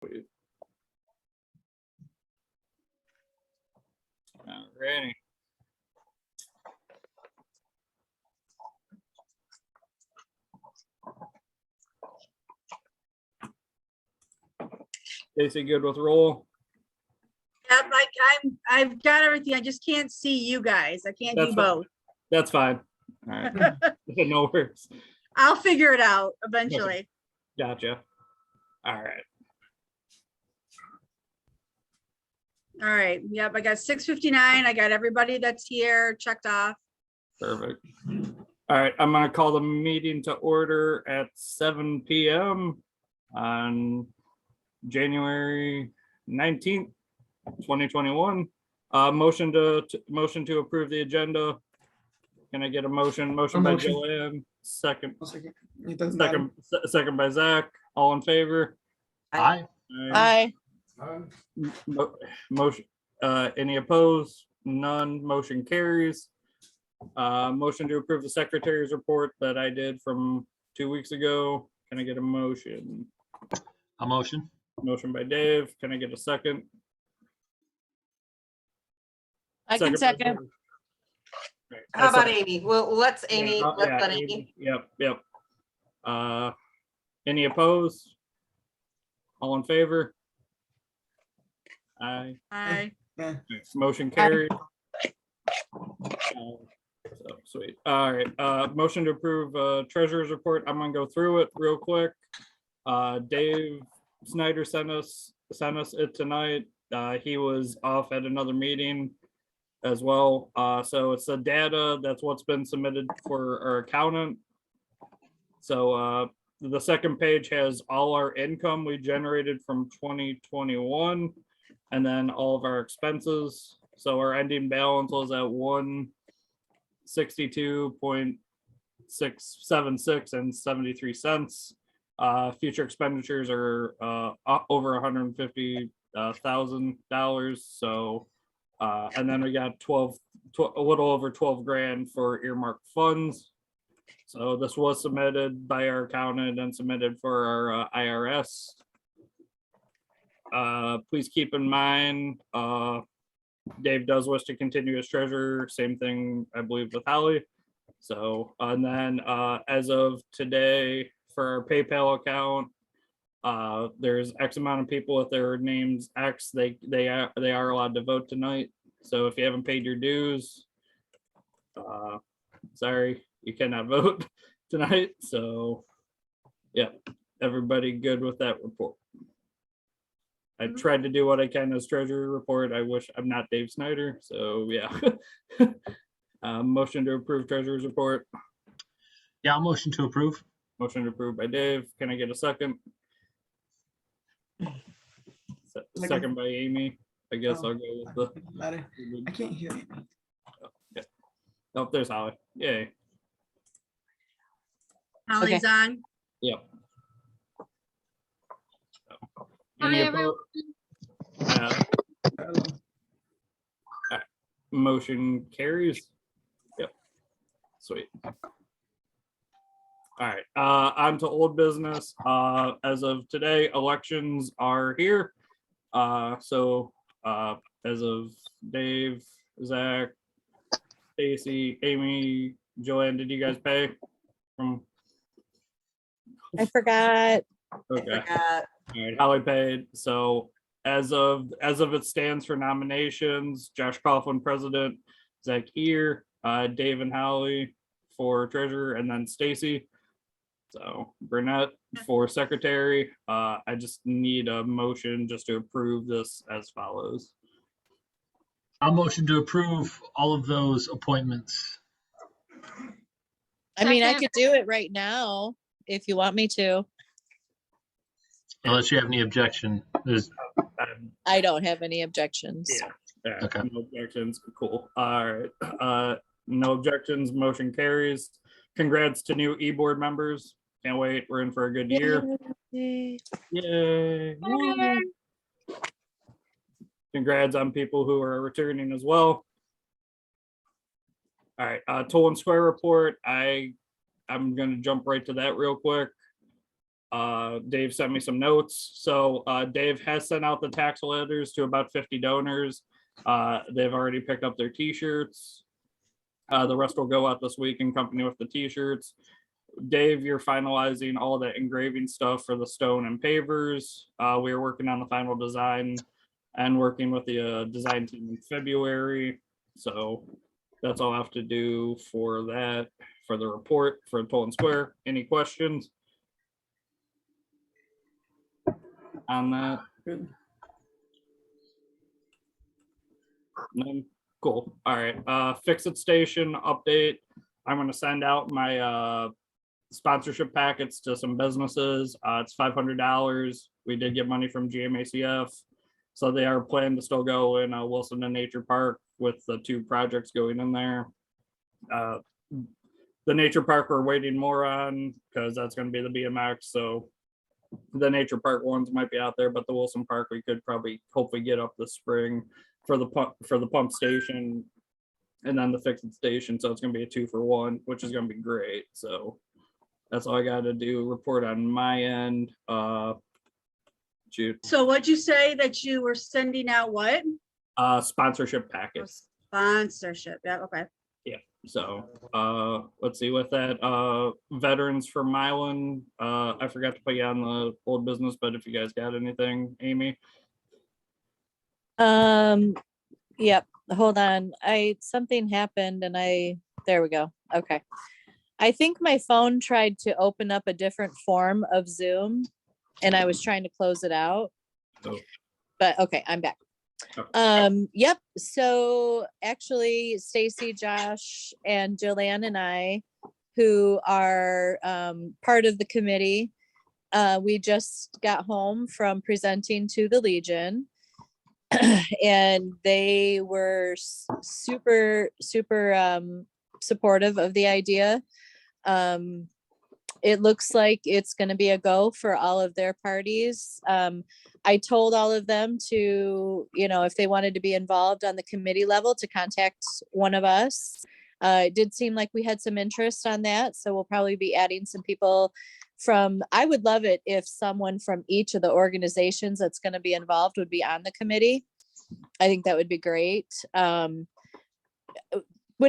Alrighty. Stacy, good with roll? Yep, I've got everything. I just can't see you guys. I can't That's do fine. both. That's fine. All right. No worries. I'll figure it out eventually. Gotcha. All right. All right. Yep, I got 6:59. I got everybody that's here checked off. Perfect. All right, I'm gonna call the meeting to order at 7 p.m. on January 19th, 2021. Motion to approve the agenda. Can I get a motion? Motion by motion. Joanne, second It doesn't matter. second by Zach. All in favor? Aye. Aye. Motion, any opposed? None. Motion carries. Motion to approve the secretary's report that I did from 2 weeks ago. Can I get a motion? A motion. Motion by Dave. Can I get a second? I can by second. Dave. Right, How I about second. Amy? Well, let's Amy, Yeah, let's yeah, let Amy. Yep. Any opposed? All in favor? Aye. Aye. Yeah. Motion carried. So sweet. All right. Motion to approve treasurer's report. I'm gonna go through it real quick. Dave Snyder sent us it tonight. He was off at another meeting as well. So it's the data, that's what's been submitted for our accountant. So the second page has all our income we generated from 2021 and then all of our expenses. So our ending balance was at 162.676 and 73 cents. Future expenditures are over $150,000. So and then we got a little over 12 grand for earmarked funds. So this was submitted by our accountant and submitted for our IRS. Please keep in mind, Dave does wish to continue as treasurer. Same thing, I believe, with Holly. So, and then as of today, for our PayPal account, there's X amount of people with their names X. They are allowed to vote tonight. So if you haven't paid your dues, sorry, you cannot vote tonight. So, yeah, everybody good with that report? I tried to do what I can as treasurer report. I wish I'm not Dave Snyder. So yeah. Motion to approve treasurer's report. Yeah, I'll motion to approve. Motion to approve by Dave. Can I get a second? Second by Amy. I guess I'll go with the. Doesn't matter. I can't hear you. Oh, there's Holly. Yay. Holly's on. Yep. Hi, Any everyone. opposed? Hello. Motion carries. Yep. Sweet. All right, on to old business. As of today, elections are here. So as of Dave, Zach, Stacy, Amy, Joanne, did you guys pay from? I forgot. Okay. Uh, All right, Holly paid. So as of it stands for nominations, Josh Coughlin, president, Zach Ear, Dave and Holly for treasurer, and then Stacy. So Burnett for secretary. I just need a motion just to approve this as follows. I'll motion to approve all of those appointments. I mean, I Second. could do it right now if you want me to. Unless you have any objection. There's, I don't have any objections. Yeah, Okay. no objections. Cool. All right. No objections. Motion carries. Congrats to new e-board members. Can't wait. We're in for a good year. Yay. Yay. Woo. Congrats on people who are returning as well. All right, Toll and Square report. I'm gonna jump right to that real quick. Dave sent me some notes. So Dave has sent out the tax letters to about 50 donors. They've already picked up their t-shirts. The rest will go out this week in company with the t-shirts. Dave, you're finalizing all the engraving stuff for the stone and pavers. We are working on the final design and working with the design team in February. So that's all I have to do for that, for the report for Toll Square. Any questions on that? Good. None? Cool. All right. Fix It Station update. I'm going to send out my sponsorship packets to some businesses. It's $500. We did get money from GMACF. So they are planning to still go in Wilson and Nature Park with the 2 projects going in there. The Nature Park we're waiting more on because that's going to be the BMX. So the Nature Park ones might be out there, but the Wilson Park we could probably hopefully get up this spring for the pump station and then the Fix It Station. So it's going to be a 2-for-1, which is going to be great. So that's all I got to do. Report on my end. Jude. So what'd you say that you were sending out what? Sponsorship packets. Sponsorship, yeah, okay. So let's see with that. Veterans for Milan. I forgot to put you on the old business, but if you guys got anything, Amy. Yep, hold on. Something happened and there we go. Okay. I think my phone tried to open up a different form of Zoom and I was trying to close it out. Oh. But okay, I'm back. Okay. Yep. So actually Stacy, Josh, and Joanne and I, who are part of the committee, we just got home from presenting to the Legion. And they were super supportive of the idea. It looks like it's going to be a go for all of their parties. I told all of them to, if they wanted to be involved on the committee level, to contact one of us. It did seem like we had some interest on that. So we'll probably be adding some people I would love it if someone from each of the organizations that's going to be involved would be on the committee. I think that would be great. When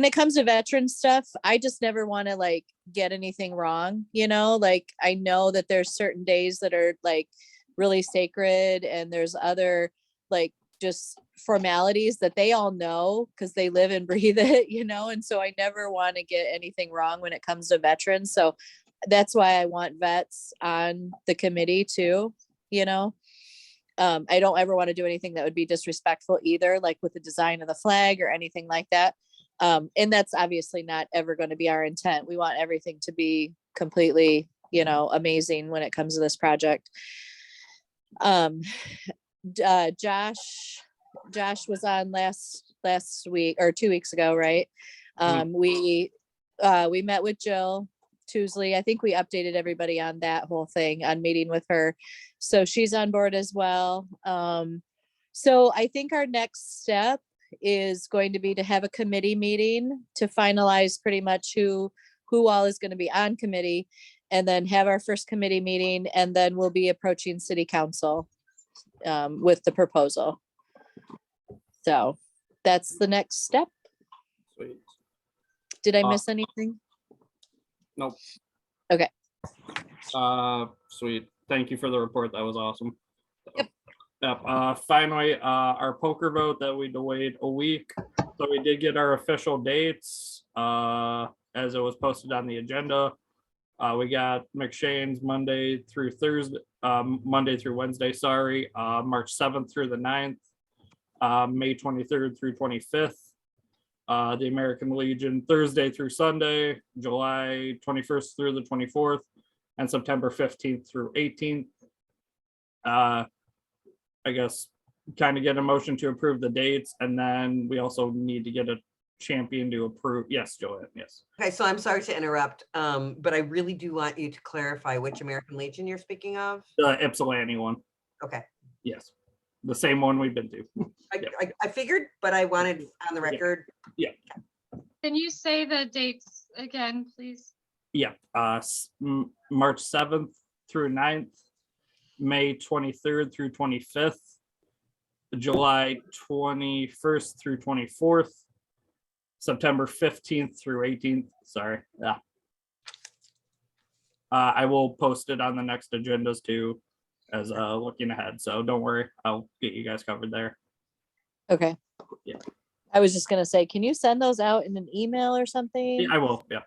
it comes to veteran stuff, I just never want to get anything wrong. I know that there's certain days that are really sacred and there's other just formalities that they all know because they live and breathe it, and so I never want to get anything wrong when it comes to veterans. So that's why I want vets on the committee too, I don't ever want to do anything that would be disrespectful either, like with the design of the flag or anything like that. And that's obviously not ever going to be our intent. We want everything to be completely, amazing when it comes to this project. Josh was on last week or 2 weeks ago, right? We met with Jill Tuesley. I think we updated everybody on that whole thing, on meeting with her. So she's on board as well. So I think our next step is going to be to have a committee meeting to finalize pretty much who all is going to be on committee, and then have our first committee meeting, and then we'll be approaching city council with the proposal. So that's the next step. Sweet. Did I miss anything? Nope. Okay. Sweet. Thank you for the report. That was awesome. Yep. Yep. Finally, our poker vote that we delayed a week. So we did get our official dates as it was posted on the agenda. We got McShane's Monday through Wednesday, sorry. March 7th through the 9th, May 23rd through 25th. The American Legion Thursday through Sunday, July 21st through the 24th, and September 15th through 18th. I guess kind of get a motion to approve the dates, and then we also need to get a champion to approve. Yes, Joanne, yes. Okay, so I'm sorry to interrupt, but I really do want you to clarify which American Legion you're speaking of. The Ypsilanti one. Okay. Yes. The same one we've been to. I figured, but I wanted on the record. Yeah. Can you say the dates again, please? Yeah. March 7th through 9th, May 23rd through 25th, July 21st through 24th, September 15th through 18th. Sorry. Yeah. I will post it on the next agendas too, as looking ahead. So don't worry, I'll get you guys covered there. Okay. Yeah. I was just gonna say, can you send those out in an email or something? Yeah, I will. Yeah.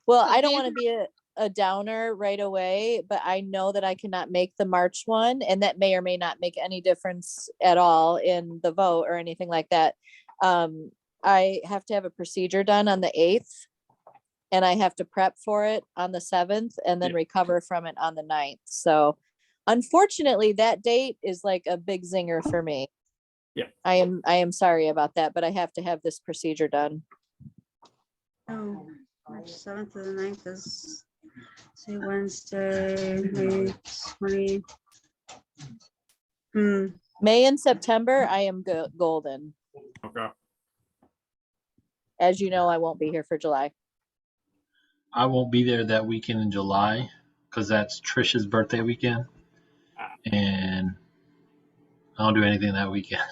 Well, So I don't these want to be a downer right away, but I know that I cannot make the March one, and that may or may not make any difference at all in the vote or anything like that. I have to have a procedure done on the 8th, and I have to prep for it on the 7th, and then Yeah. recover from it on the 9th. So unfortunately, that date is like a big zinger for me. Yeah. I am sorry about that, but I have to have this procedure done. Oh, March 7th to the 9th is, say, Wednesday, May 20. May and September, I am golden. Okay. As you know, I won't be here for July. I won't be there that weekend in July because that's Trisha's birthday weekend. And I don't do anything that weekend.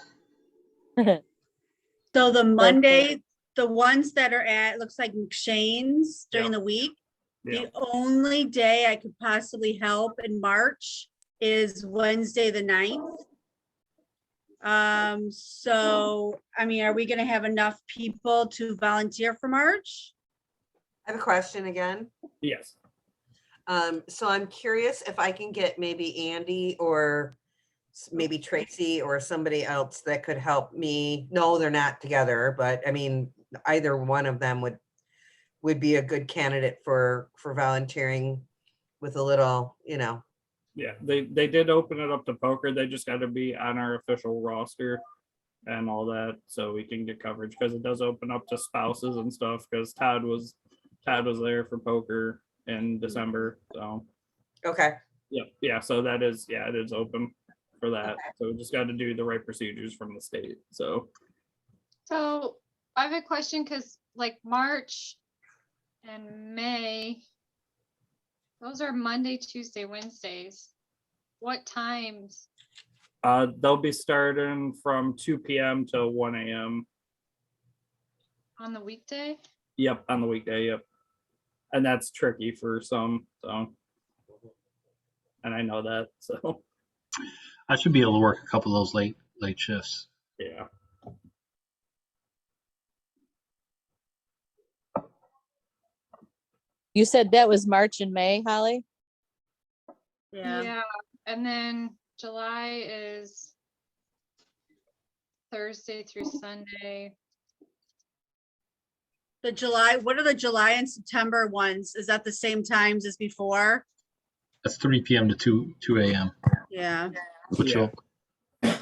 So the Monday, the ones that are at, looks like McShane's during Yeah. the week. Yeah. The only day I could possibly help in March is Wednesday, the 9th. So, I mean, are we gonna have enough people to volunteer for March? I have a question again. Yes. So I'm curious if I can get maybe Andy or maybe Tracy or somebody else that could help me. No, they're not together, but I mean, either one of them would be a good candidate for volunteering with a little, Yeah. They did open it up to poker. They just got to be on our official roster and all that, so we can get coverage, because it does open up to spouses and stuff. Because Todd was there for poker in December. So Okay. yeah. So that is, yeah, it is open for that. So we just got to do the right procedures from the state. So So I have a question because like March and May, those are Monday, Tuesday, Wednesdays. What times? they'll be starting from 2 p.m. to 1 a.m. On the weekday? Yep, on the weekday. Yep, and that's tricky for some. So, and I know that. So I should be able to work a couple of those late shifts. yeah. You said that was March and May, Holly? Yeah, And then July is Thursday through Sunday. the July, what are the July and September ones? Is that the same times as before? That's 3 p.m. to 2 a.m. Yeah, Which Yeah. will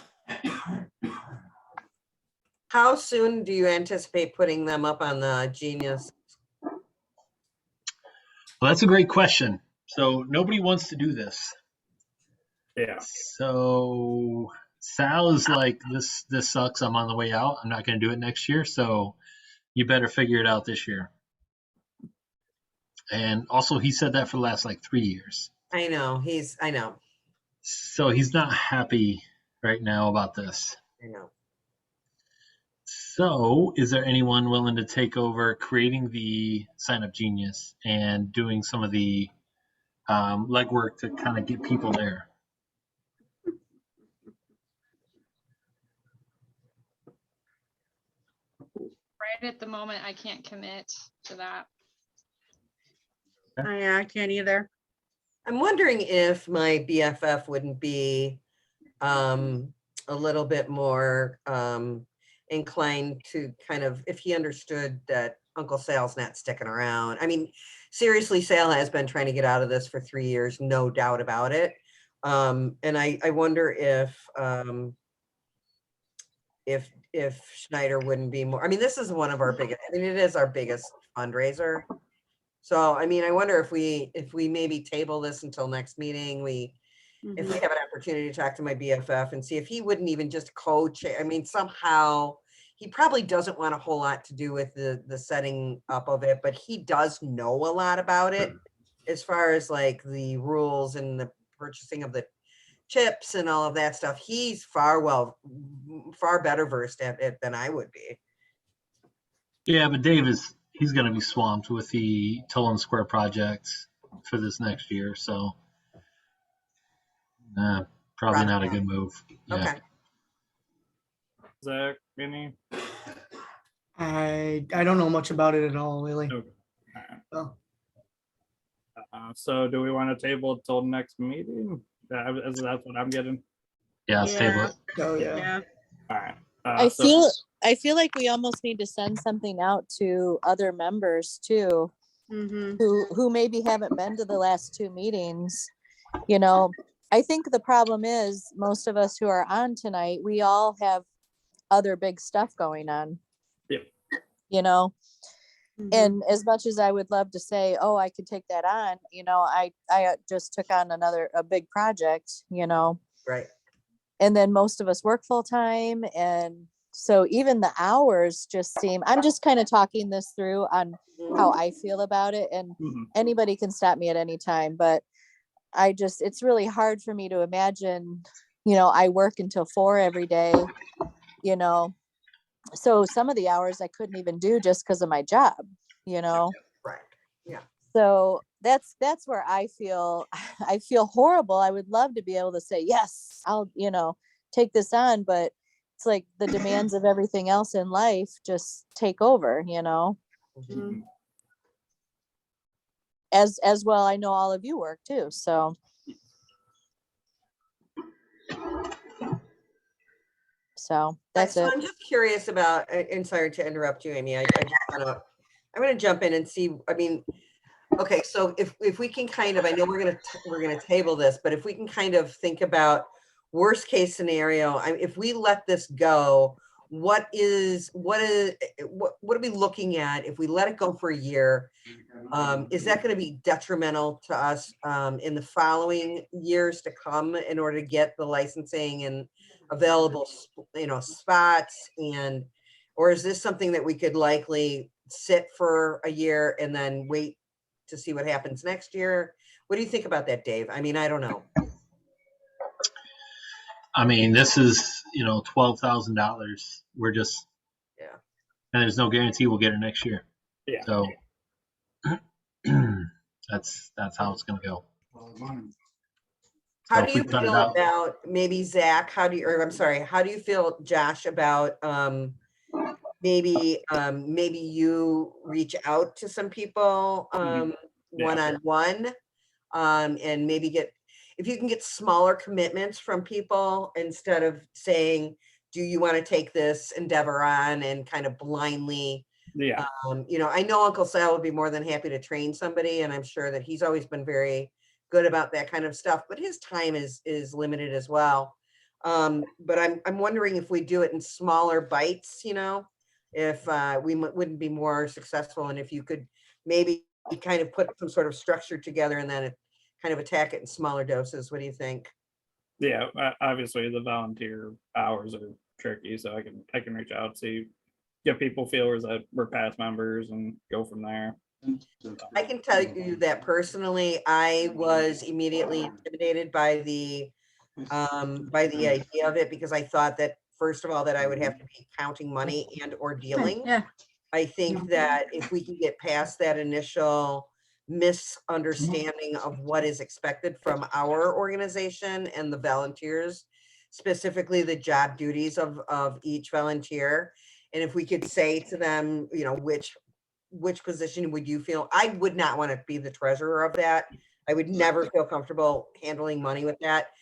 How soon do you anticipate putting them up on the Genius? Well, that's a great question. So nobody wants to do this. Yeah. So Sal is like, this sucks. I'm on the way out. I'm not going to do it next year. So you better figure it out this year. And also, he said that for the last like 3 years. I know. So he's not happy right now about this. I know. So is there anyone willing to take over creating the Sign Up Genius and doing some of the legwork to kind of get people there? Right at the moment, I can't commit to that. I can't either. I'm wondering if my BFF wouldn't be a little bit more inclined to kind of, if he understood that Uncle Sal's not sticking around. I mean, seriously, Sal has been trying to get out of this for 3 years, no doubt about it. And I wonder if Schneider wouldn't be more, I mean, this is one of our biggest, I mean, it is our biggest fundraiser. So, I mean, I wonder if we maybe table this until next meeting, if we have an opportunity to talk to my BFF and see if he wouldn't even just coach. I mean, somehow he probably doesn't want a whole lot to do with the setting up of it, but he does know a lot about it. as far as like the rules and the purchasing of the chips and all of that stuff, he's far better versed at it than I would be. Yeah, but he's going to be swamped with the Tolan Square projects for this next year, so probably not a good move. Yeah. Okay. Zach, any? I don't know much about it at all, really. Okay. All right. Oh, So do we want to table it till next meeting? That's what I'm getting. Yeah, let's table it. oh yeah. Yeah. All right. I feel like we almost need to send something out to other members too, Mm-hmm. who maybe haven't been to the last 2 meetings. You know, I think the problem is most of us who are on tonight, we all have other big stuff going on. Yep. You know, Mm-hmm. and as much as I would love to say, oh, I could take that on, you know, I just took on a big project, you know, Right. and then most of us work full time. And so even the hours just seem, I'm just kind of talking this through on how I feel about it. And Mhm. anybody can stop me at any time, but it's really hard for me to imagine, you know, I work until 4 every day, you know, so some of the hours I couldn't even do just because of my job, you know. Right. Yeah. So that's where I feel horrible. I would love to be able to say, yes, I'll, you know, take this on, but it's like the demands of everything else in life just take over, you know. Mhm. As well, I know all of you work too, so. So that's So it. I'm just curious about, and sorry to interrupt you, Amy. I'm going to jump in and see. I mean, okay, so if we can kind of, I know we're gonna table this, but if we can kind of think about worst case scenario, if we let this go, what are we looking at if we let it go for a year? Is that going to be detrimental to us in the following years to come in order to get the licensing and available, you know, spots, and or is this something that we could likely sit for a year and then wait to see what happens next year? What do you think about that, Dave? I mean, I don't know. I mean, this is, you know, $12,000. We're just, Yeah. and there's no guarantee we'll get it next year. Yeah. So that's how it's going to go. How So do if we you cut it feel out- about maybe Zach? How do you feel, Josh, about maybe you reach out to some people Yeah. one-on-one and maybe if you can get smaller commitments from people instead of saying, do you want to take this endeavor on, and kind of blindly, Yeah. you know, I know Uncle Sal would be more than happy to train somebody, and I'm sure that he's always been very good about that kind of stuff, but his time is limited as well. But I'm wondering if we do it in smaller bites, you know, if we wouldn't be more successful, and if you could maybe kind of put some sort of structure together and then kind of attack it in smaller doses. What do you think? Yeah. Obviously, the volunteer hours are tricky, so I can reach out, see, get people feelers that we're past members, and go from there. I can tell you that personally, I was immediately intimidated by the idea of it, because I thought that, first of all, that I would have to be counting money and or dealing. Yeah. I think that if we can get past that initial misunderstanding of what is expected from our organization and the volunteers, specifically the job duties of each volunteer, and if we could say to them, you know, which position would you feel? I would not want to be the treasurer of that. I would never feel comfortable handling money with that.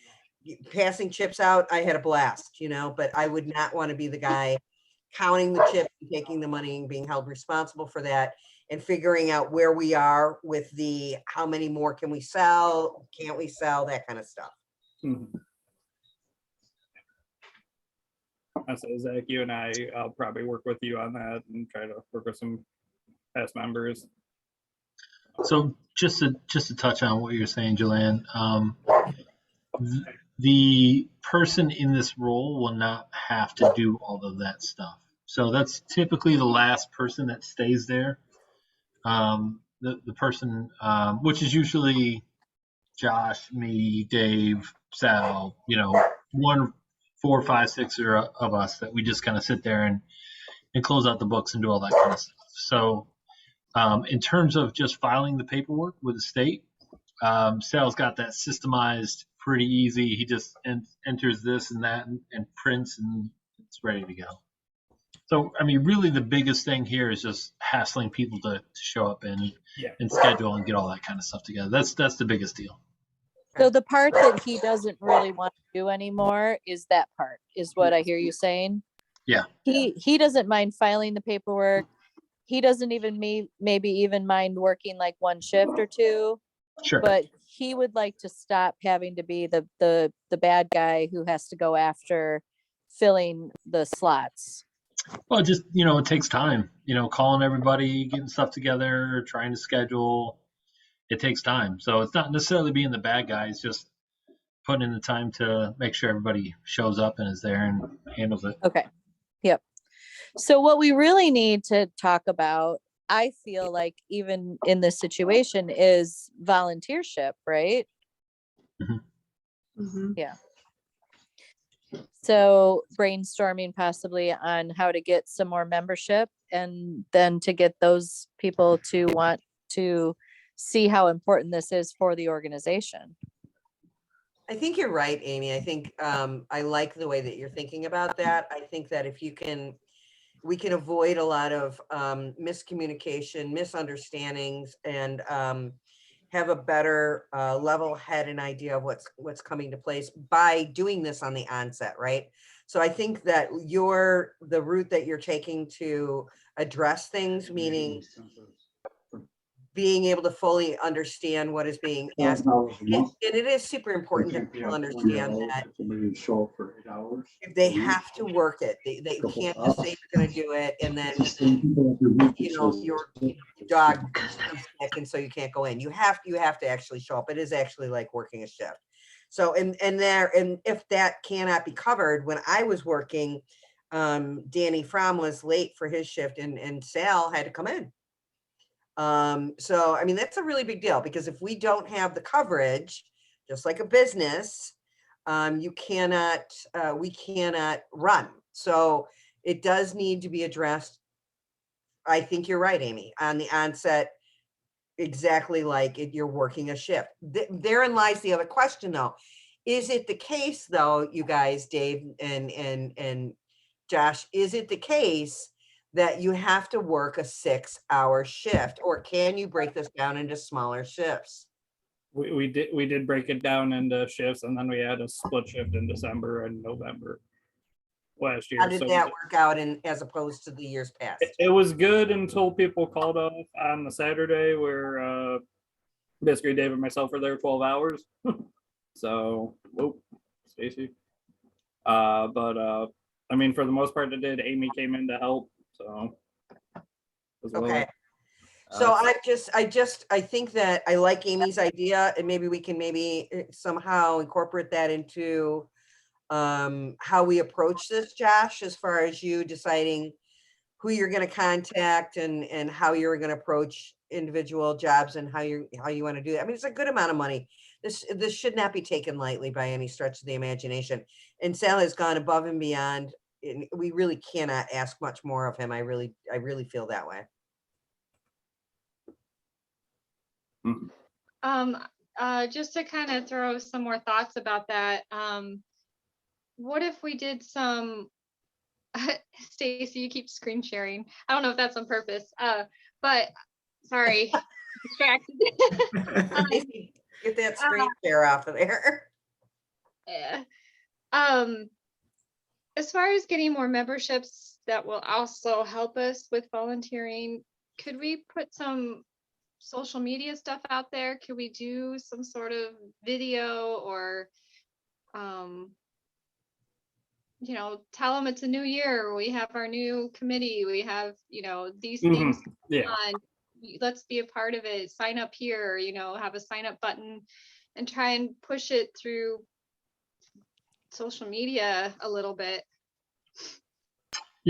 Passing chips out, I had a blast, you know, but I would not want to be the guy counting the chips and taking the money and being held responsible for that, and figuring out where we are with the how many more can we sell, can't we sell, that kind of stuff. Mhm. I say, Zach, you and I'll probably work with you on that and try to work with some past members. So just to touch on what you're saying, Joanne, the person in this role will not have to do all of that stuff. So that's typically the last person that stays there. the person, which is usually Josh, me, Dave, Sal, 1, 4, 5, 6 of us that we just kind of sit there and close out the books and do all that kind of stuff. So in terms of just filing the paperwork with the state, Sal's got that systemized pretty easy. He just enters this and that and prints, and it's ready to go. So, I mean, really the biggest thing here is just hassling people to show up and schedule and get all that kind of stuff together. That's the biggest deal. So the part that he doesn't really want to do anymore is that part, is what I hear you saying. Yeah. He doesn't mind filing the paperwork. He doesn't even maybe even mind working like one shift or two, Sure. but he would like to stop having to be the bad guy who has to go after filling the slots. Well, just, it takes time, calling everybody, getting stuff together, trying to schedule. It takes time. So it's not necessarily being the bad guy. It's just putting in the time to make sure everybody shows up and is there and handles it. Okay. Yep. So what we really need to talk about, I feel like even in this situation, is volunteership, right? Mhm. Yeah. So brainstorming possibly on how to get some more membership and then to get those people to want to see how important this is for the organization. I think you're right, Amy. I think I like the way that you're thinking about that. I think that if we can avoid a lot of miscommunication, misunderstandings, and have a better level head and idea of what's coming to place by doing this on the onset, right? So I think that the route that you're taking to address things, meaning being able to fully understand what is being asked. And it is super important that people understand that if they have to work it, they can't just say they're going to do it and then, your dog is sick and so you can't go in. You have to actually show up. It is actually like working a shift. So, and if that cannot be covered, when I was working, Danny Fromm was late for his shift and Sal had to come in. So, I mean, that's a really big deal because if we don't have the coverage, just like a business, we cannot run. So it does need to be addressed. I think you're right, Amy, on the onset, exactly like you're working a shift. Therein lies the other question though. Is it the case though, you guys, Dave and Josh, is it the case that you have to work a 6-hour shift, or can you break this down into smaller shifts? We did break it down into shifts, and then we had a split shift in December and November last year. How did that work out as opposed to the years past? It was good until people called off on the Saturday where basically Dave and myself were there 12 hours. So, whoop, Stacy. But I mean, for the most part, it did. Amy came in to help. So, as well. Okay. So I think that I like Amy's idea, and maybe we can somehow incorporate that into how we approach this, Josh, as far as you deciding who you're going to contact and how you're going to approach individual jobs and how you want to do that. I mean, it's a good amount of money. This should not be taken lightly by any stretch of the imagination. And Sal has gone above and beyond. And we really cannot ask much more of him. I really feel that way. Just to kind of throw some more thoughts about that. What if we did some, Stacy, you keep screen sharing. I don't know if that's on purpose, but sorry, distracted. Stacey, get that screen share off of there. Yeah. As far as getting more memberships that will also help us with volunteering, could we put some social media stuff out there? Could we do some sort of video or, tell them it's a new year. We have our new committee. We have, these things on. Let's be a part of it. Sign up here, have a sign up button and try and push it through social media a little bit.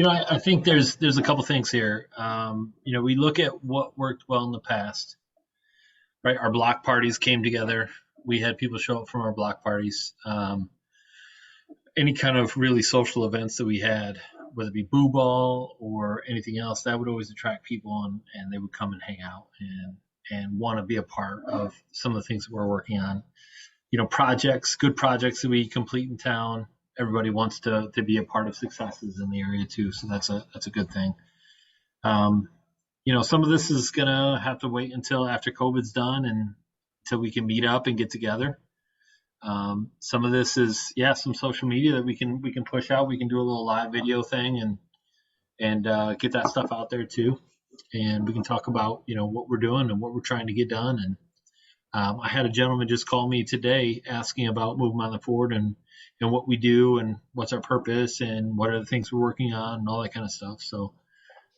I think there's a couple things here. We look at what worked well in the past, right? Our block parties came together. We had people show up from our block parties. Any kind of really social events that we had, whether it be boo ball or anything else, that would always attract people, and they would come and hang out and want to be a part of some of the things that we're working on. Projects, good projects that we complete in town. Everybody wants to be a part of successes in the area too, so that's a good thing. Some of this is gonna have to wait until after COVID's done and until we can meet up and get together. Some of this is some social media that we can push out. We can do a little live video thing and get that stuff out there too, and we can talk about what we're doing and what we're trying to get done. And I had a gentleman just call me today asking about moving on the forward and what we do and what's our purpose and what are the things we're working on and all that kind of stuff. So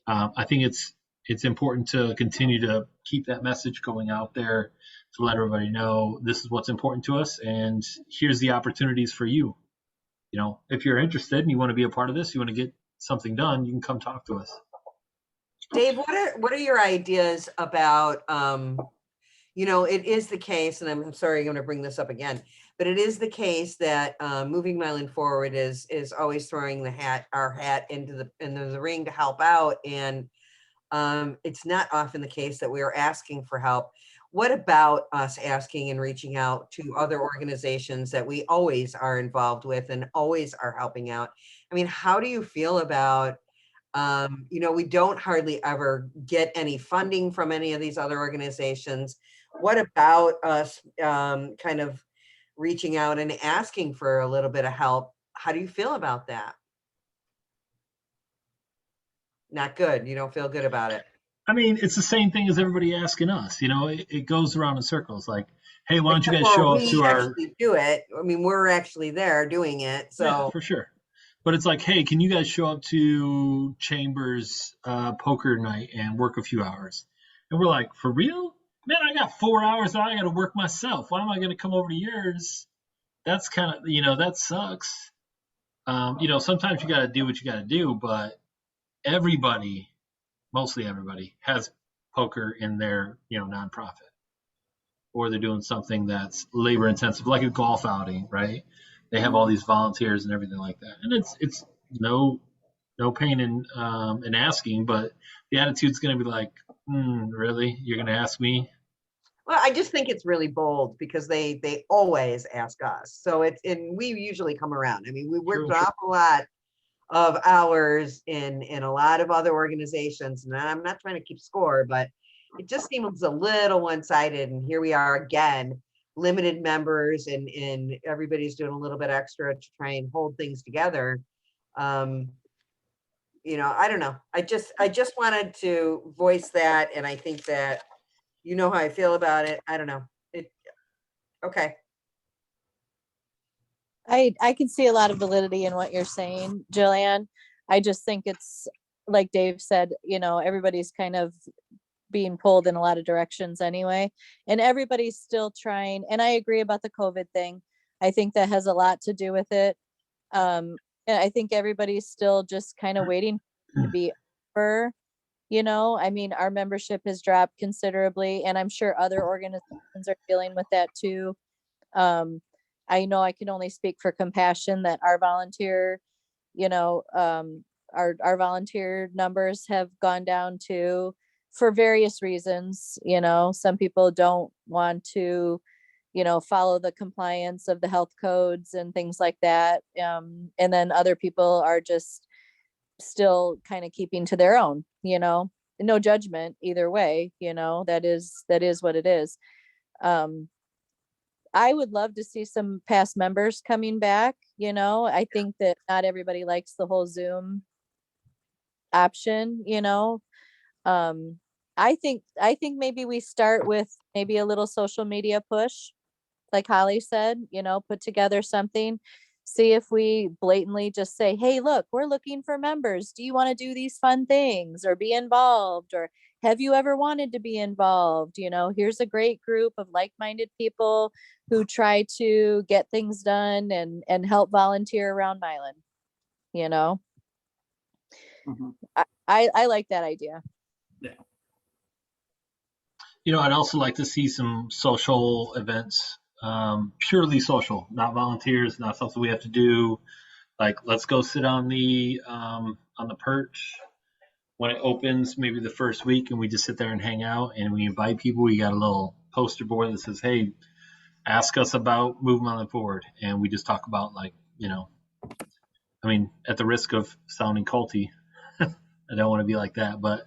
I think it's important to continue to keep that message going out there to let everybody know this is what's important to us and here's the opportunities for you. If you're interested and you want to be a part of this, you want to get something done, you can come talk to us. Dave, what are your ideas about, it is the case, and I'm sorry, I'm going to bring this up again, but it is the case that moving Milan forward is always throwing our hat into the ring to help out, and it's not often the case that we are asking for help. What about us asking and reaching out to other organizations that we always are involved with and always are helping out? I mean, how do you feel about, we don't hardly ever get any funding from any of these other organizations. What about us kind of reaching out and asking for a little bit of help? How do you feel about that? Not good. You don't feel good about it. I mean, it's the same thing as everybody asking us. It goes around in circles. Like, hey, why don't you guys show up to our? Do it. I mean, we're actually there doing it. So yeah, for sure. But it's like, hey, can you guys show up to Chambers poker night and work a few hours? And we're like, for real? Man, I got 4 hours that I got to work myself. Why am I going to come over to yours? That's kind of, that sucks. Sometimes you got to do what you got to do, but mostly everybody has poker in their, nonprofit, or they're doing something that's labor intensive, like a golf outing, right? They have all these volunteers and everything like that, and it's no pain in asking, but the attitude's going to be like, really, you're going to ask me? Well, I just think it's really bold because they always ask us. So and we usually come around. I mean, we worked an awful lot of hours in a lot of other organizations, and I'm not trying to keep score, but it just seems a little one-sided. And here we are again, limited members, and everybody's doing a little bit extra to try and hold things together. I don't know. I just wanted to voice that, and I think that how I feel about it. I don't know. Okay. I can see a lot of validity in what you're saying, Jillian. I just think it's like Dave said, everybody's kind of being pulled in a lot of directions anyway, and everybody's still trying. And I agree about the COVID thing. I think that has a lot to do with it. And I think everybody's still just kind of waiting to be over. I mean, our membership has dropped considerably, and I'm sure other organizations are dealing with that too. I know I can only speak for Compassion that our volunteer, our volunteer numbers have gone down too for various reasons. Some people don't want to, follow the compliance of the health codes and things like that. And then other people are just still kind of keeping to their own, no judgment either way, that is what it is. I would love to see some past members coming back. I think that not everybody likes the whole Zoom option, I think maybe we start with maybe a little social media push, like Holly said, put together something, see if we blatantly just say, hey, look, we're looking for members. Do you want to do these fun things or be involved? Or have you ever wanted to be involved? Here's a great group of like-minded people who try to get things done and help volunteer around Milan, Mhm. I like that idea. You know, I'd also like to see some social events, purely social, not volunteers, not something we have to do. Like, let's go sit on the perch when it opens, maybe the first week, and we just sit there and hang out. And we invite people. We got a little poster board that says, "Hey, ask us about movement on the forward," and we just talk about, like, I mean, at the risk of sounding culty, I don't want to be like that, but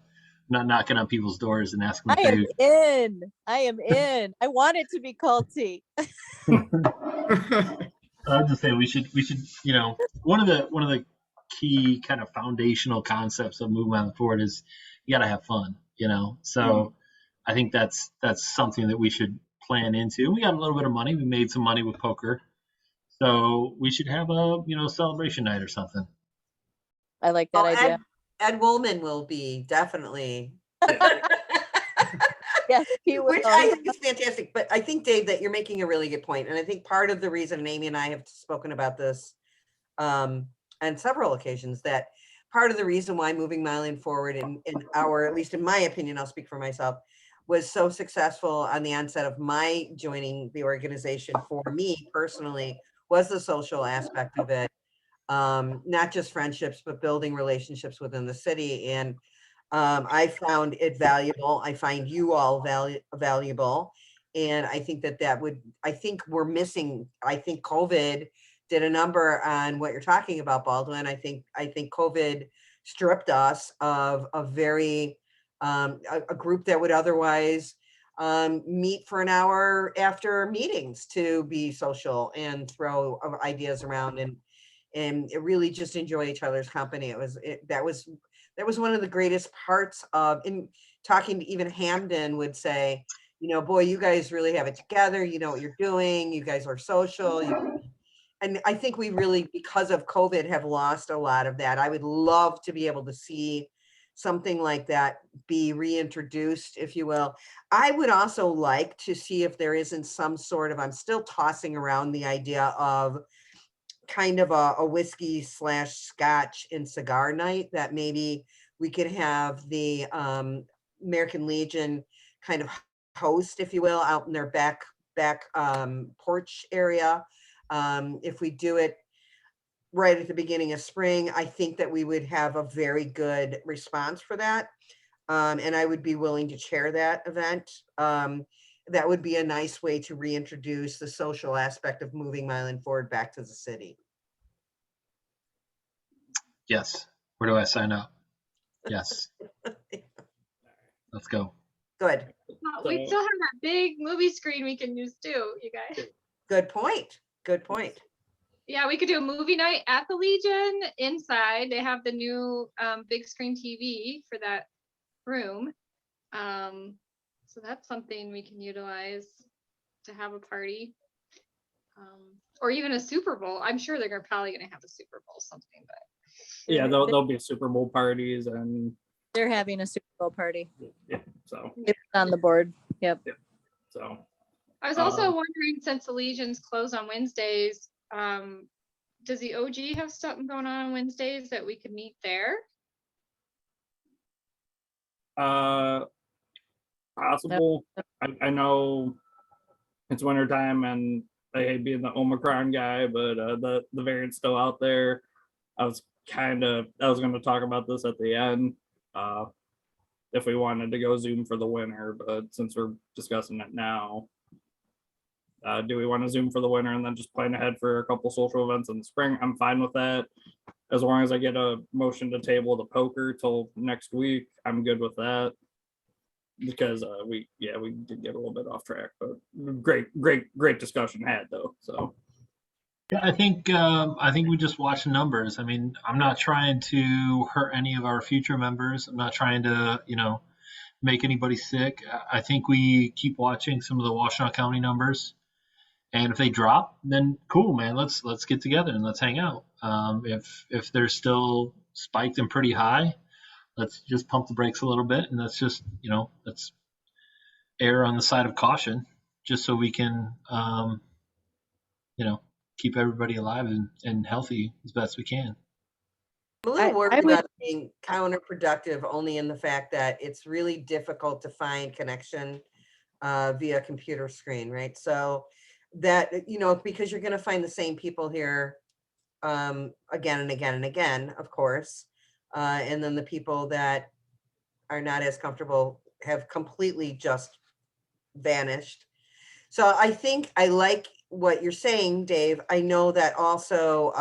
not knocking on people's doors and asking I if am they in. I am in. I want it to be culty. I'll just say we should one of the key kind of foundational concepts of movement on the forward is you got to have fun, So I think that's something that we should plan into. We got a little bit of money. We made some money with poker, so we should have a celebration night or something. I like that Well, idea. Ed Woolman will be definitely. Yes, he will. Which I think is fantastic. But I think, Dave, that you're making a really good point. And I think part of the reason, and Amy and I have spoken about this on several occasions, that part of the reason why moving Milan forward in our, at least in my opinion, I'll speak for myself, was so successful on the onset of my joining the organization for me personally was the social aspect of it. Not just friendships, but building relationships within the city. And I found it valuable. I find you all valuable. And I think I think we're missing, I think COVID did a number on what you're talking about, Baldwin. I think COVID stripped us of a very, a group that would otherwise meet for an hour after meetings to be social and throw ideas around and really just enjoy each other's company. That was one of the greatest parts of, in talking to even Hamden would say, boy, you guys really have it together. You know what you're doing. You guys are social. And I think we really, because of COVID, have lost a lot of that. I would love to be able to see something like that be reintroduced, if you will. I would also like to see if there isn't some sort of, I'm still tossing around the idea of kind of a whiskey / scotch and cigar night that maybe we could have the American Legion kind of host, if you will, out in their back porch area. If we do it right at the beginning of spring, I think that we would have a very good response for that. And I would be willing to chair that event. That would be a nice way to reintroduce the social aspect of moving Milan forward back to the city. Yes. Where do I sign up? Yes. Let's go. Good. We still have that big movie screen we can use too, you guys. Good point. Good point. Yeah, we could do a movie night at the Legion inside. They have the new big screen TV for that room. So that's something we can utilize to have a party. Or even a Super Bowl. I'm sure they're probably going to have a Super Bowl something, but Yeah, there'll be Super Bowl parties and They're having a Super Bowl party. yeah, so It's on the board. Yep. so I was also wondering, since the Legion's closed on Wednesdays, does the OG have something going on Wednesdays that we could meet there? possible. I know it's winter time and I hate being the Omicron guy, but the variant's still out there. I was going to talk about this at the end, if we wanted to go Zoom for the winter, but since we're discussing it now, do we want to Zoom for the winter and then just plan ahead for a couple social events in the spring? I'm fine with that. As long as I get a motion to table the poker till next week, I'm good with that. Because we did get a little bit off track, but great discussion had though. So Yeah, I think we just watch the numbers. I mean, I'm not trying to hurt any of our future members. I'm not trying to, make anybody sick. I think we keep watching some of the Washtenaw County numbers, and if they drop, then cool, man. Let's get together and let's hang out. If they're still spiked and pretty high, let's just pump the brakes a little bit, and let's just let's err on the side of caution, just so we can keep everybody alive and healthy as best we can. I'm a little I worried would- about being counterproductive only in the fact that it's really difficult to find connection via computer screen, right? So that, you know, because you're going to find the same people here again and again and again, of course. And then the people that are not as comfortable have completely just vanished. So I think I like what you're saying, Dave. I know that also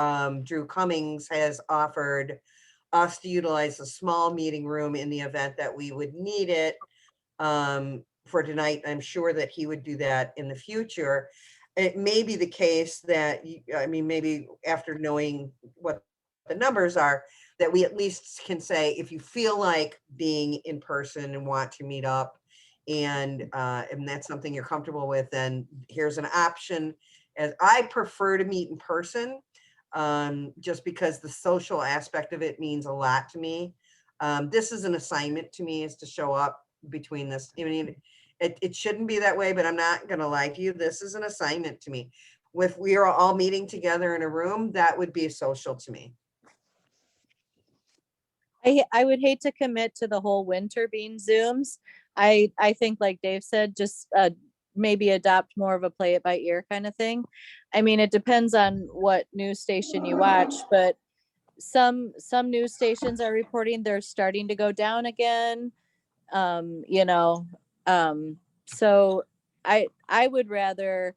Drew Cummings has offered us to utilize a small meeting room in the event that we would need it for tonight. I'm sure that he would do that in the future. It may be the case that, I mean, maybe after knowing what the numbers are, that we at least can say, if you feel like being in person and want to meet up, and that's something you're comfortable with, then here's an option. As I prefer to meet in person, just because the social aspect of it means a lot to me. This is an assignment to me, is to show up between this. I mean, it shouldn't be that way, but I'm not gonna lie to you. This is an assignment to me. If we are all meeting together in a room, that would be social to me. I would hate to commit to the whole winter being Zooms. I think like Dave said, just maybe adopt more of a play it by ear kind of thing. I mean, it depends on what news station you watch, but some news stations are reporting they're starting to go down again. You know, so I would rather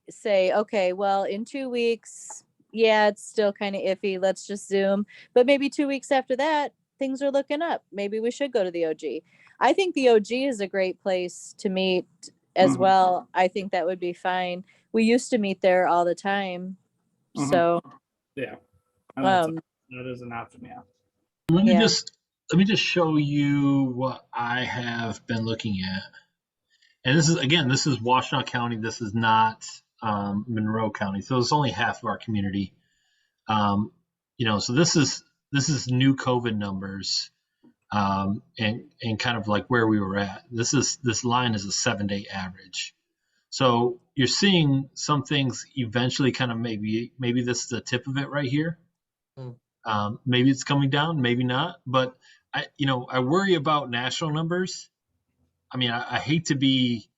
say, okay, well, in 2 weeks, yeah, it's still kind of iffy. Let's just Zoom. But maybe 2 weeks after that, things are looking up. Maybe we should go to the OG. I think the OG is a great place to meet as Mhm. well. I think that would be fine. We used to meet there all the time. Mhm. So, Yeah. And that's- um, that is an option, yeah. Let me Yeah. just show you what I have been looking at. And this is Washtenaw County. This is not Monroe County. So it's only half of our community. So this is new COVID numbers, and kind of like where we were at. This line is a 7-day average. So you're seeing some things eventually kind of maybe this is the tip of it right here. Maybe it's coming down, maybe not. But I worry about national numbers. I mean, I hate to be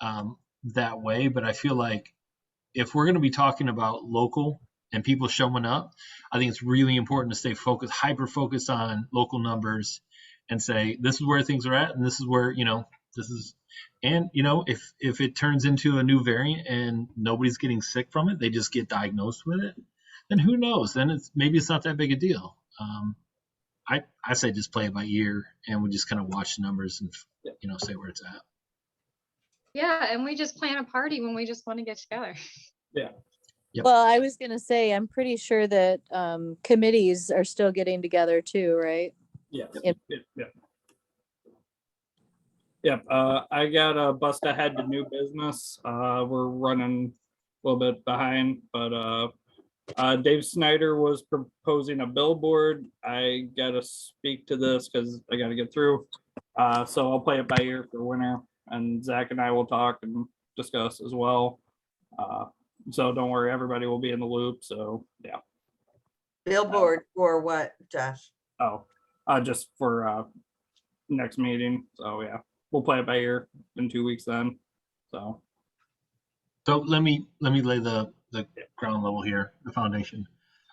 that way, but I feel like if we're going to be talking about local and people showing up, I think it's really important to stay focused, hyper focused on local numbers, and say this is where things are at, and this is where this is. And if it turns into a new variant and nobody's getting sick from it, they just get diagnosed with it, then who knows? Then maybe it's not that big a deal. I say just play it by ear, and we just kind of watch the numbers and say where it's at. Yeah, and we just plan a party when we just want to get together. Yeah. Yep. well, I was going to say, I'm pretty sure that committees are still getting together too, right? Yes. Yep. Yep. Yep. I got a bust ahead to new business. We're running a little bit behind, but Dave Snyder was proposing a billboard. I gotta speak to this because I gotta get through. So I'll play it by ear for winter, and Zach and I will talk and discuss as well. So don't worry, everybody will be in the loop. So yeah. Billboard for what, Josh? Oh, just for next meeting. So yeah, we'll play it by ear in 2 weeks then. So let me lay the ground level here, the foundation.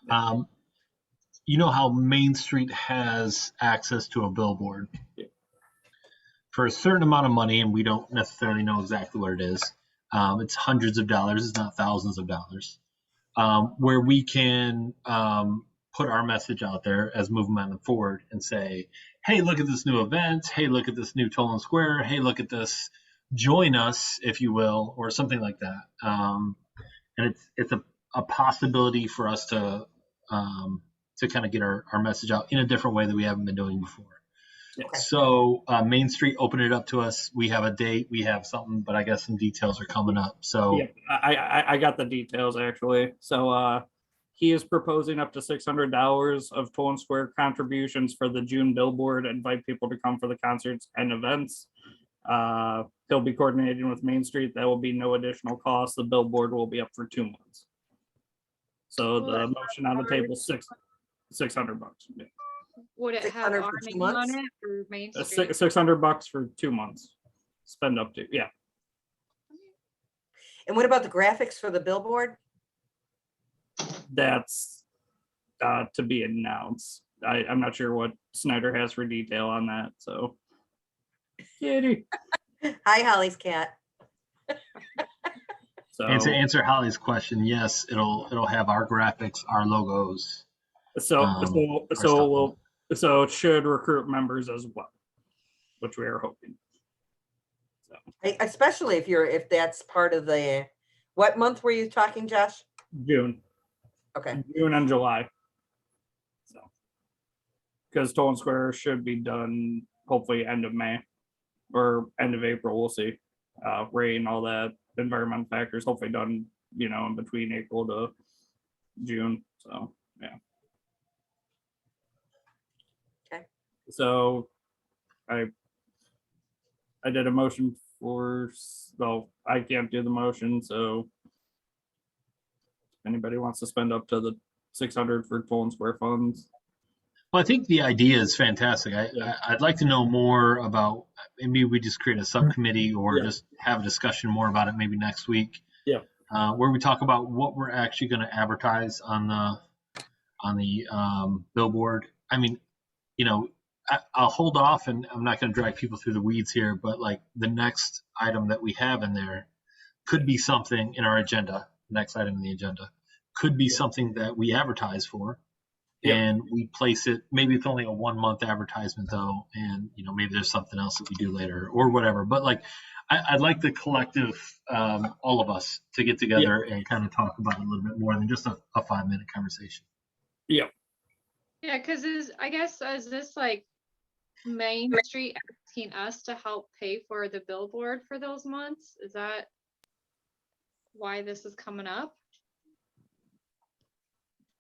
You know how Main Street has access to a billboard for a certain amount of money, and we don't necessarily know exactly what it is. It's hundreds of dollars, it's not thousands of dollars, where we can put our message out there as Movement Forward and say, hey, look at this new event. Hey, look at this new Tolan Square. Hey, look at this. Join us, if you will, or something like that. And it's a possibility for us to kind of get our message out in a different way that we haven't been doing before. yeah. So Main Street opened it up to us. We have a date, we have something, but I guess some details are coming up. So Yeah, I got the details actually. So he is proposing up to $600 of Tolan Square contributions for the June billboard. Invite people to come for the concerts and events. He'll be coordinating with Main Street. That will be no additional cost. The billboard will be up for 2 months. So the motion on the table, $600. Yeah. Would it have 600 our for 2 name on months? it or Main Uh, Street? $600 for 2 months. Spend up to, yeah. And what about the graphics for the billboard? That's to be announced. I'm not sure what Snyder has for detail on that. So, kitty. Hi, Holly's cat. So, And to answer Holly's question, yes, it'll have our graphics, our logos. so, our so, stuff so, on we'll, so it should recruit members as well, which we are hoping. So, Especially if that's part of the, what month were you talking, Josh? June, Okay, June and July. So, because Toll and Square should be done hopefully end of May or end of April. We'll see. Rain, all that, environmental factors, hopefully done, in between April to June. So, yeah. Okay. So, I did a motion for, well, I can't do the motion, so if anybody wants to spend up to the 600 for Toll and Square funds. Well, I think the idea is fantastic. Yeah. I'd like to know more about, maybe we just create a subcommittee or Yeah. just have a discussion more about it maybe next week. Yeah. Where we talk about what we're actually going to advertise on the billboard. I mean, I'll hold off and I'm not going to drag people through the weeds here, but like the next item that we have in there could be something in our agenda. Next item in the agenda could be something that we advertise for. Yep. And we place it, maybe it's only a 1 month advertisement though. And, maybe there's something else that we do later or whatever. But like, I'd like the collective, all of us to get together and kind of talk about it a little bit more than just a 5-minute conversation. Yeah. Yeah, because is this like Main Street asking us to help pay for the billboard for those months? Is that why this is coming up?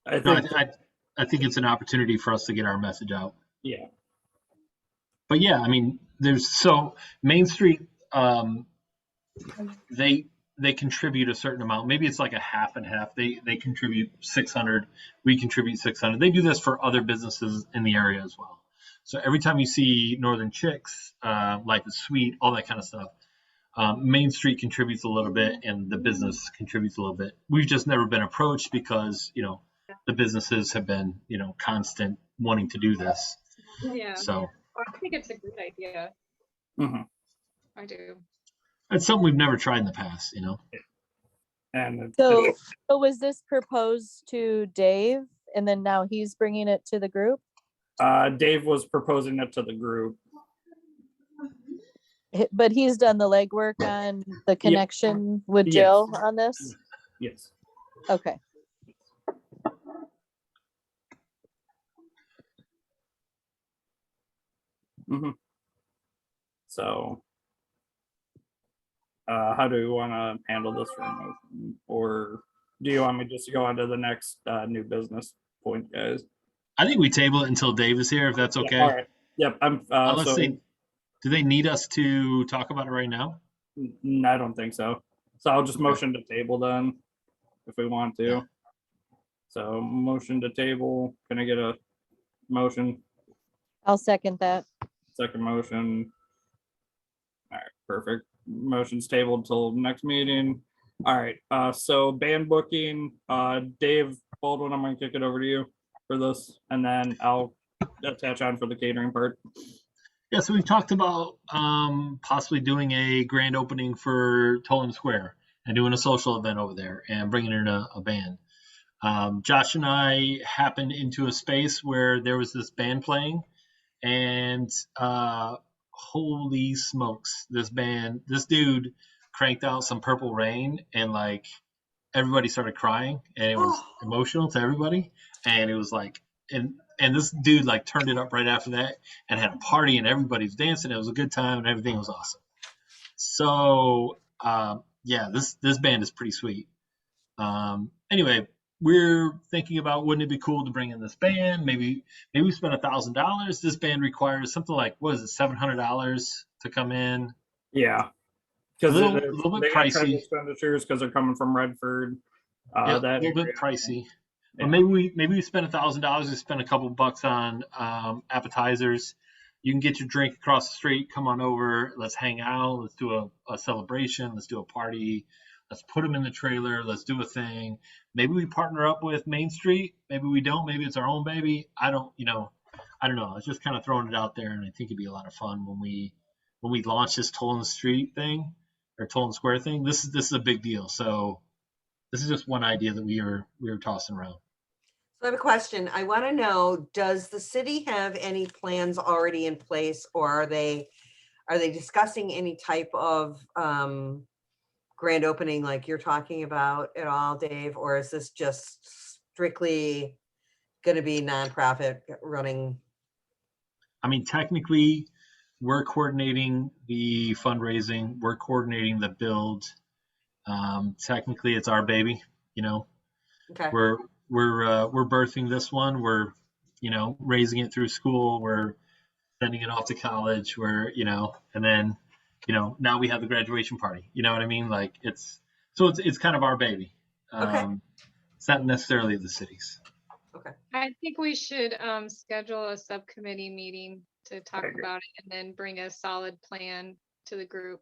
I No, think, I think it's an opportunity for us to get our message out. yeah. But yeah, I mean, so Main Street, they contribute a certain amount. Maybe it's like a half and half. They contribute 600. We contribute 600. They do this for other businesses in the area as well. So every time you see Northern Chicks, Life is Sweet, all that kind of stuff, Main Street contributes a little bit and the business contributes a little bit. We've just never been approached because, the businesses have been, constant wanting to do this. Yeah. So I think it's a good idea. Mhm. I do. it's something we've never tried in the past, And So was this proposed to Dave and then now he's bringing it to the group? Dave was proposing it to the group. But he's done the legwork on the connection with Yes. Jill on this? Yes. Okay. Mhm. So, how do you want to handle this for a motion? Or do you want me just to go on to the next new business point, guys? I think we table it until Dave is here, if that's Yeah, okay. all right. Yep. Unless So do they need us to talk about it right now? I don't think so. So I'll just motion to table then, if we want to. Yeah. So motion to table. Can I get a motion? I'll second that. Second motion. All right, perfect. Motion's tabled till next meeting. All right, so band booking, Dave Baldwin, I'm gonna kick it over to you for this, and then I'll attach on for the catering part. Yeah, so we've talked about possibly doing a grand opening for Toland Square and doing a social event over there and bringing in a band. Josh and I happened into a space where there was this band playing, and holy smokes, this dude cranked out some Purple Rain, and like everybody started crying, and it was emotional to everybody, and it was like, and this dude like turned it up right after that and had a party and everybody's dancing. It was a good time and everything was awesome. So yeah, this band is pretty sweet. Anyway, we're thinking about, wouldn't it be cool to bring in this band? Maybe we spend $1,000. This band requires something like, what is it, $700 to come in? Yeah. A Because little bit they got travel pricey. expenditures because they're coming from Redford. Yeah, a That little bit area. pricey. But maybe we spend $1,000. We spend a couple bucks on appetizers. You can get your drink across the street. Come on over. Let's hang out. Let's do a celebration. Let's do a party. Let's put them in the trailer. Let's do a thing. Maybe we partner up with Main Street. Maybe we don't. Maybe it's our own baby. I don't know. It's just kind of throwing it out there, and I think it'd be a lot of fun when we launch this Toll in the Street thing or Toll in the Square thing. This is a big deal. So this is just one idea that we were tossing around. So I have a question. I want to know, does the city have any plans already in place, or are they discussing any type of grand opening like you're talking about at all, Dave? Or is this just strictly going to be nonprofit running? I mean, technically, we're coordinating the fundraising. We're coordinating the build. Technically, it's our baby. Okay. We're birthing this one. We're raising it through school. We're sending it off to college. And then now we have the graduation party. You know what I mean? Like it's kind of our baby. Okay. It's not necessarily the city's. Okay. I think we should schedule a subcommittee meeting to talk about it and then bring a solid plan to the group.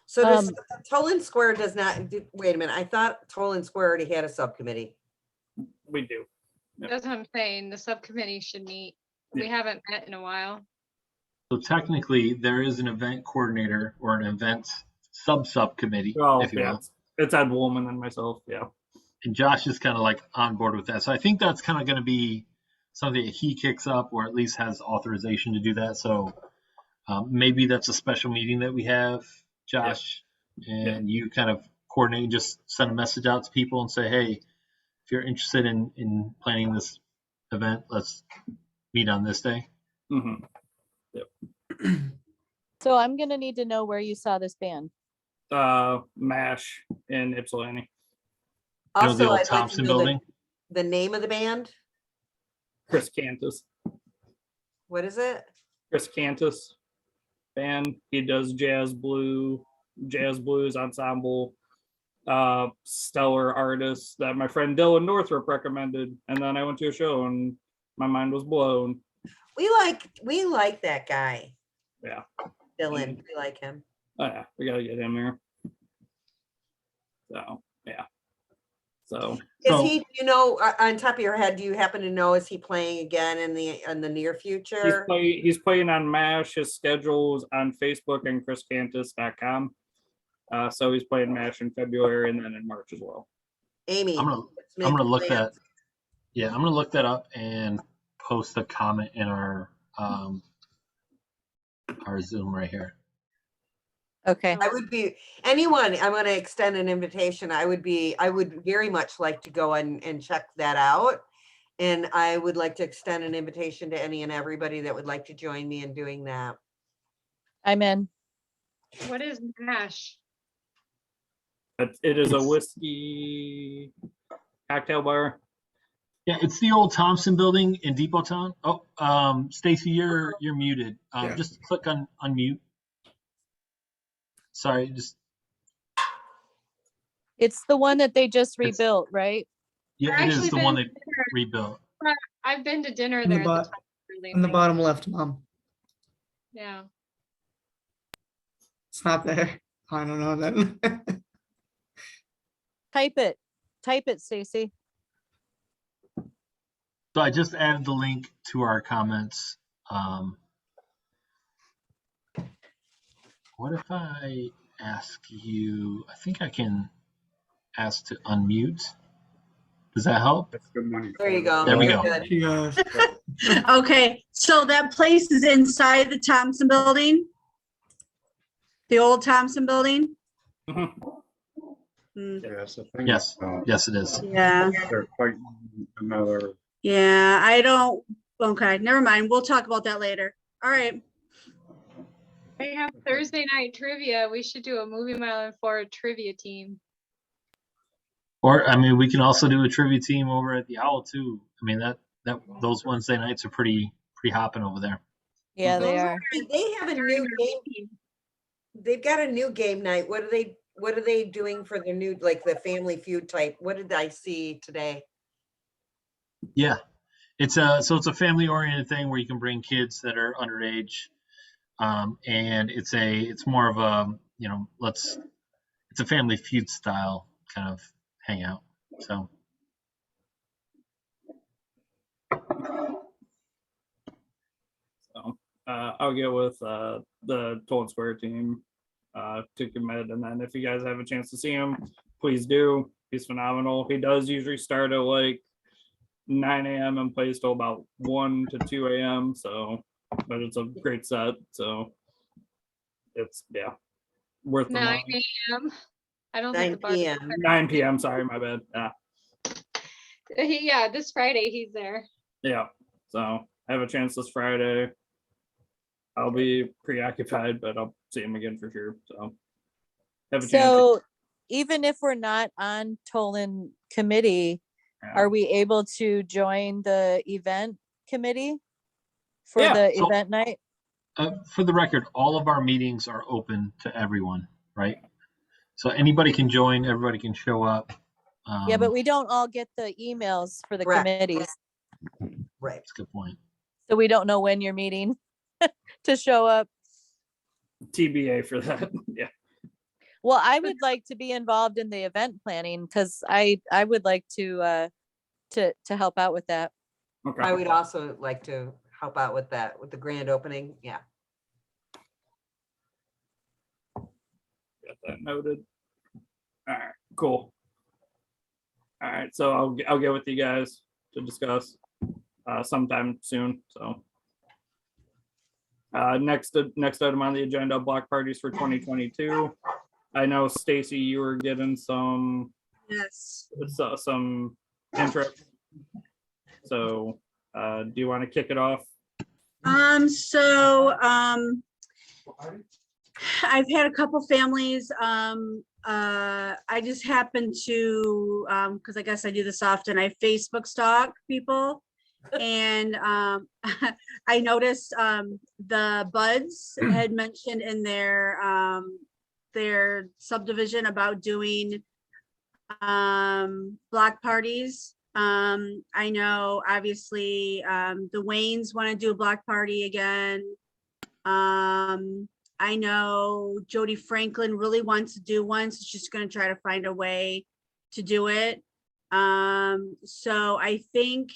So does Toland Square does not, wait a minute, I thought Toland Square already had a subcommittee. We do. Yep. That's what I'm saying. The subcommittee should meet. We haven't met in a while. So technically, there is an event coordinator or an event subcommittee, Well, if you yeah, will. it's Ed Woolman and myself. Yeah. And Josh is kind of like on board with that. So I think that's kind of going to be something that he kicks up, or at least has authorization to do that. So maybe that's a special meeting that we have, Josh, and you kind of coordinate and just send a message out to people and say, hey, if you're interested in planning this event, let's meet on this day. Mm-hmm. So I'm gonna need to know where you saw this band. MASH in Ypsilanti. The Also, old I'd like to Thompson know building. the name of the band. Chris Cantus. What is it? Chris Cantus band. He does jazz blues ensemble. Stellar artist that my friend Dylan Northrup recommended, and then I went to a show and my mind was blown. We like that guy. Yeah. Dylan, we like him. Oh yeah, we gotta get him here. So yeah. So Is he, on top of your head, do you happen to know, is he playing again in the near future? he's playing on MASH. His schedule is on Facebook and chriscantus.com. So he's playing MASH in February and then in March as well. Amy, I'm gonna look that. Yeah, I'm gonna look that up and post a comment in our Zoom right here. Okay. I would be, anyone, I'm going to extend an invitation. I would very much like to go and check that out. And I would like to extend an invitation to any and everybody that would like to join me in doing that. I'm in. What is MASH? It is a whiskey cocktail bar. Yeah, it's the old Thompson building in Depot Town. Oh, Stacy, you're muted. Yeah. Just click on unmute. Sorry, just It's the one that they just rebuilt, right? yeah, I've it is actually the been one to they rebuilt. I've been to dinner In the there. At the bo- top building. On the bottom left, Mom. Yeah. It's not there. I don't know then. Type it, Stacy. So I just added the link to our comments. What if I ask you? I think I can ask to unmute. Does that help? There you go. There we You're go. good. She goes. Okay, so that place is inside the Thompson building? The old Thompson building? Mhm. Hmm, Yes, I think. Yes, yes, it is. Yeah, They're fighting another. yeah, I don't, okay, never mind. We'll talk about that later. All right. They have Thursday night trivia. We should do a Movie Milan for trivia team. Or I mean, we can also do a trivia team over at the Owl too. I mean that those Wednesday nights are pretty hopping over there. Yeah, they Those are. They have a new game. They've got a new game night. What are they what are they doing for their new, like the Family Feud type? What did I see today? Yeah, it's a family oriented thing where you can bring kids that are underage, and it's more of a it's a Family Feud style kind of hangout. So So I'll get with the Told Square team to commit, and then if you guys have a chance to see him, please do. He's phenomenal. He does usually start at like 9 a.m. and plays till about 1 to 2 a.m. So, but it's a great set. So it's worth the 9 money. a.m. I don't 9 think the bar. p.m. 9 p.m. Sorry, my bad. Yeah, this Friday he's there. Yeah. So I have a chance this Friday. I'll be preoccupied, but I'll see him again for sure. So have a chance. So even if we're not on Tolan committee, Yeah. are we able to join the event committee for Yeah, the so- event night? for the record, all of our meetings are open to everyone, right? So anybody can join, everybody can show up. Yeah, but we don't all get the emails for the Correct. committees, Right. That's a good point. so we don't know when you're meeting to show up. TBA for that. Yeah. Well, I would like to be involved in the event planning because I would like to help out with that. Okay. I would also like to help out with that, with the grand opening. Yeah. Got that noted. All right, cool. All right, so I'll get with you guys to discuss sometime soon. So next item on the agenda, block parties for 2022. I know Stacy, you were getting some Yes. some interest. So do you want to kick it off? I've had a couple families, I just happen to, because I guess I do this often, I Facebook stalk people. And I noticed the Buds had mentioned in their subdivision about doing block parties. I know obviously the Waynes want to do a block party again. I know Jody Franklin really wants to do one, so she's going to try to find a way to do it. So I think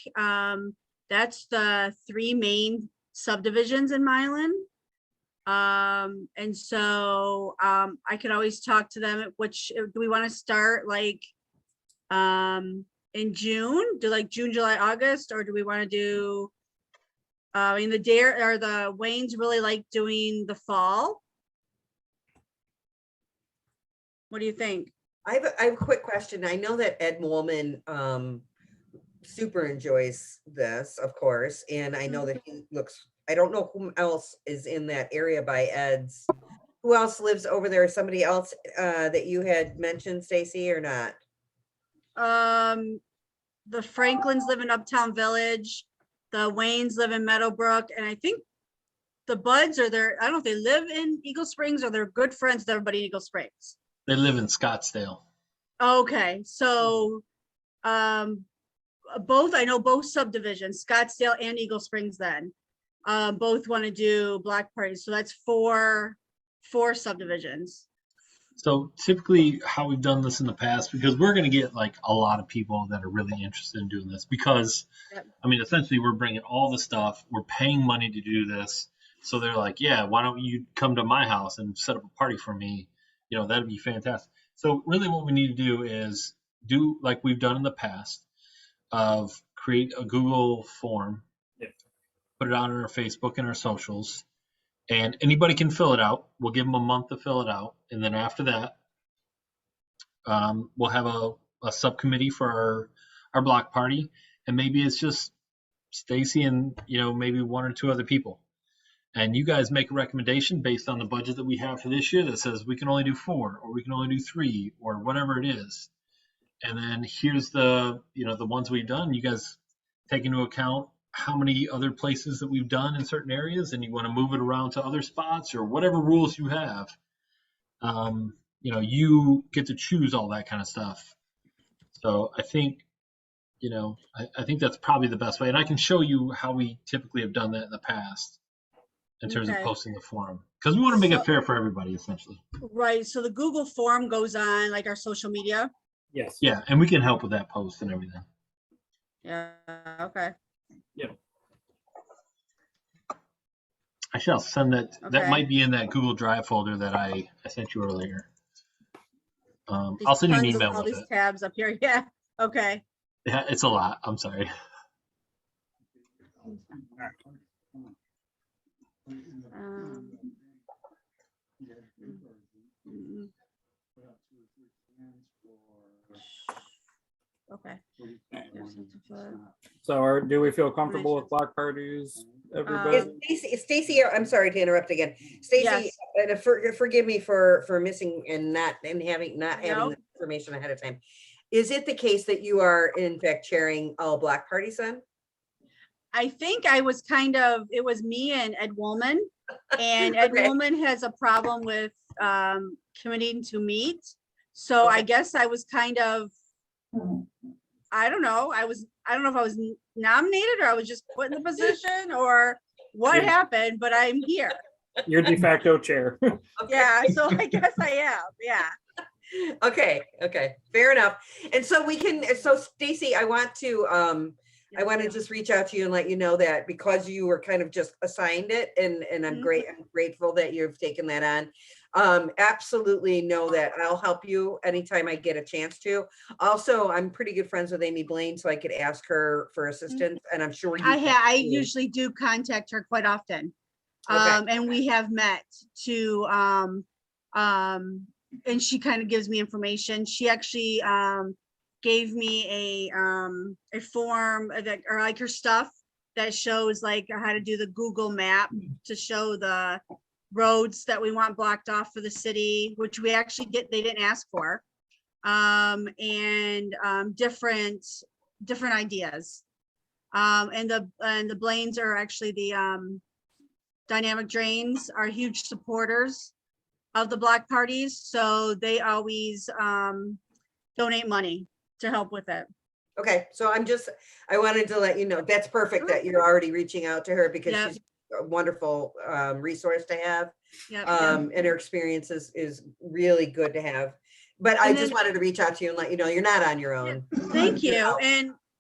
that's the 3 main subdivisions in Milan. And so I could always talk to them, which do we want to start like in June, do like June, July, August, or do we want to do I mean, the Waynes really like doing the fall. What do you think? I have a quick question. I know that Ed Woolman super enjoys this, of course, and I know that he looks, I don't know who else is in that area by Ed's. Who else lives over there? Somebody else that you had mentioned, Stacy, or not? The Franklins live in Uptown Village. The Waynes live in Meadowbrook, and I think the Buds are there. I don't know if they live in Eagle Springs or they're good friends with everybody in Eagle Springs. They live in Scottsdale. Okay, so both, I know both subdivisions, Scottsdale and Eagle Springs then, both want to do block parties. So that's four subdivisions. So typically how we've done this in the past, because we're going to get like a lot of people that are really interested in doing this because, Yep. I mean, essentially we're bringing all the stuff, we're paying money to do this. So they're like, yeah, why don't you come to my house and set up a party for me? You know, that'd be fantastic. So really what we need to do is do like we've done in the past of create a Google form, Yep. put it out on our Facebook and our socials, and anybody can fill it out. We'll give them a month to fill it out. And then after that, we'll have a subcommittee for our block party. And maybe it's just Stacy and, maybe 1 or 2 other people. And you guys make a recommendation based on the budget that we have for this year that says we can only do 4 or we can only do 3 or whatever it is. And then here's the ones we've done. You guys take into account how many other places that we've done in certain areas, and you want to move it around to other spots or whatever rules you have. you get to choose all that kind of stuff. So I think, I think that's probably the best way. And I can show you how we typically have done that in the past in terms of Okay. posting the forum, because we want to make So- it fair for everybody, essentially. Right, so the Google form goes on like our social media? Yes. Yeah, and we can help with that post and everything. Yeah, okay, Actually, I'll send that. That Okay. might be in that Google Drive folder that I sent you earlier. There's I'll send you an tons of email all with these it. tabs up here, yeah, okay. Yeah, it's a lot. I'm sorry. Um, mm, Okay. So do we feel comfortable with block parties, everybody? Stacy, I'm sorry to interrupt again. Stacy, Yes. and forgive me for missing and not having No. the information ahead of time. Is it the case that you are in fact chairing all block parties then? I think I was it was me and Ed Woolman. And Ed Okay. Woolman has a problem with committing to meet. So I Okay. guess I was I don't know. I don't know if I was nominated or I was just put in the position or what Yeah. happened, but I'm here. You're de facto chair. Yeah, so I guess I am. Yeah. Okay, fair enough. And so Stacy, I want to just reach out to you and let you know that because you were kind of just assigned it, and I'm grateful that you've taken that on. Absolutely know that I'll help you anytime I get a chance to. Also, I'm pretty good friends with Amy Blaine, so I could ask her for assistance, and I'm sure you I can too. usually do contact her quite often. Okay. And we have met to and she kind of gives me information. She actually gave me a form that, or like her stuff that shows like how to do the Google map to show the roads that we want blocked off for the city, which we actually they didn't ask for. And different ideas. And the Blaines are actually the Dynamic Drains are huge supporters of the block parties, so they always donate money to help with it. Okay, so I wanted to let you know, that's perfect that you're already reaching out to her because Yep. she's a wonderful resource to have. Yep. And her experience is really good to have. But I And just then- wanted to reach out to you and let you know you're not on your own. Thank you. know.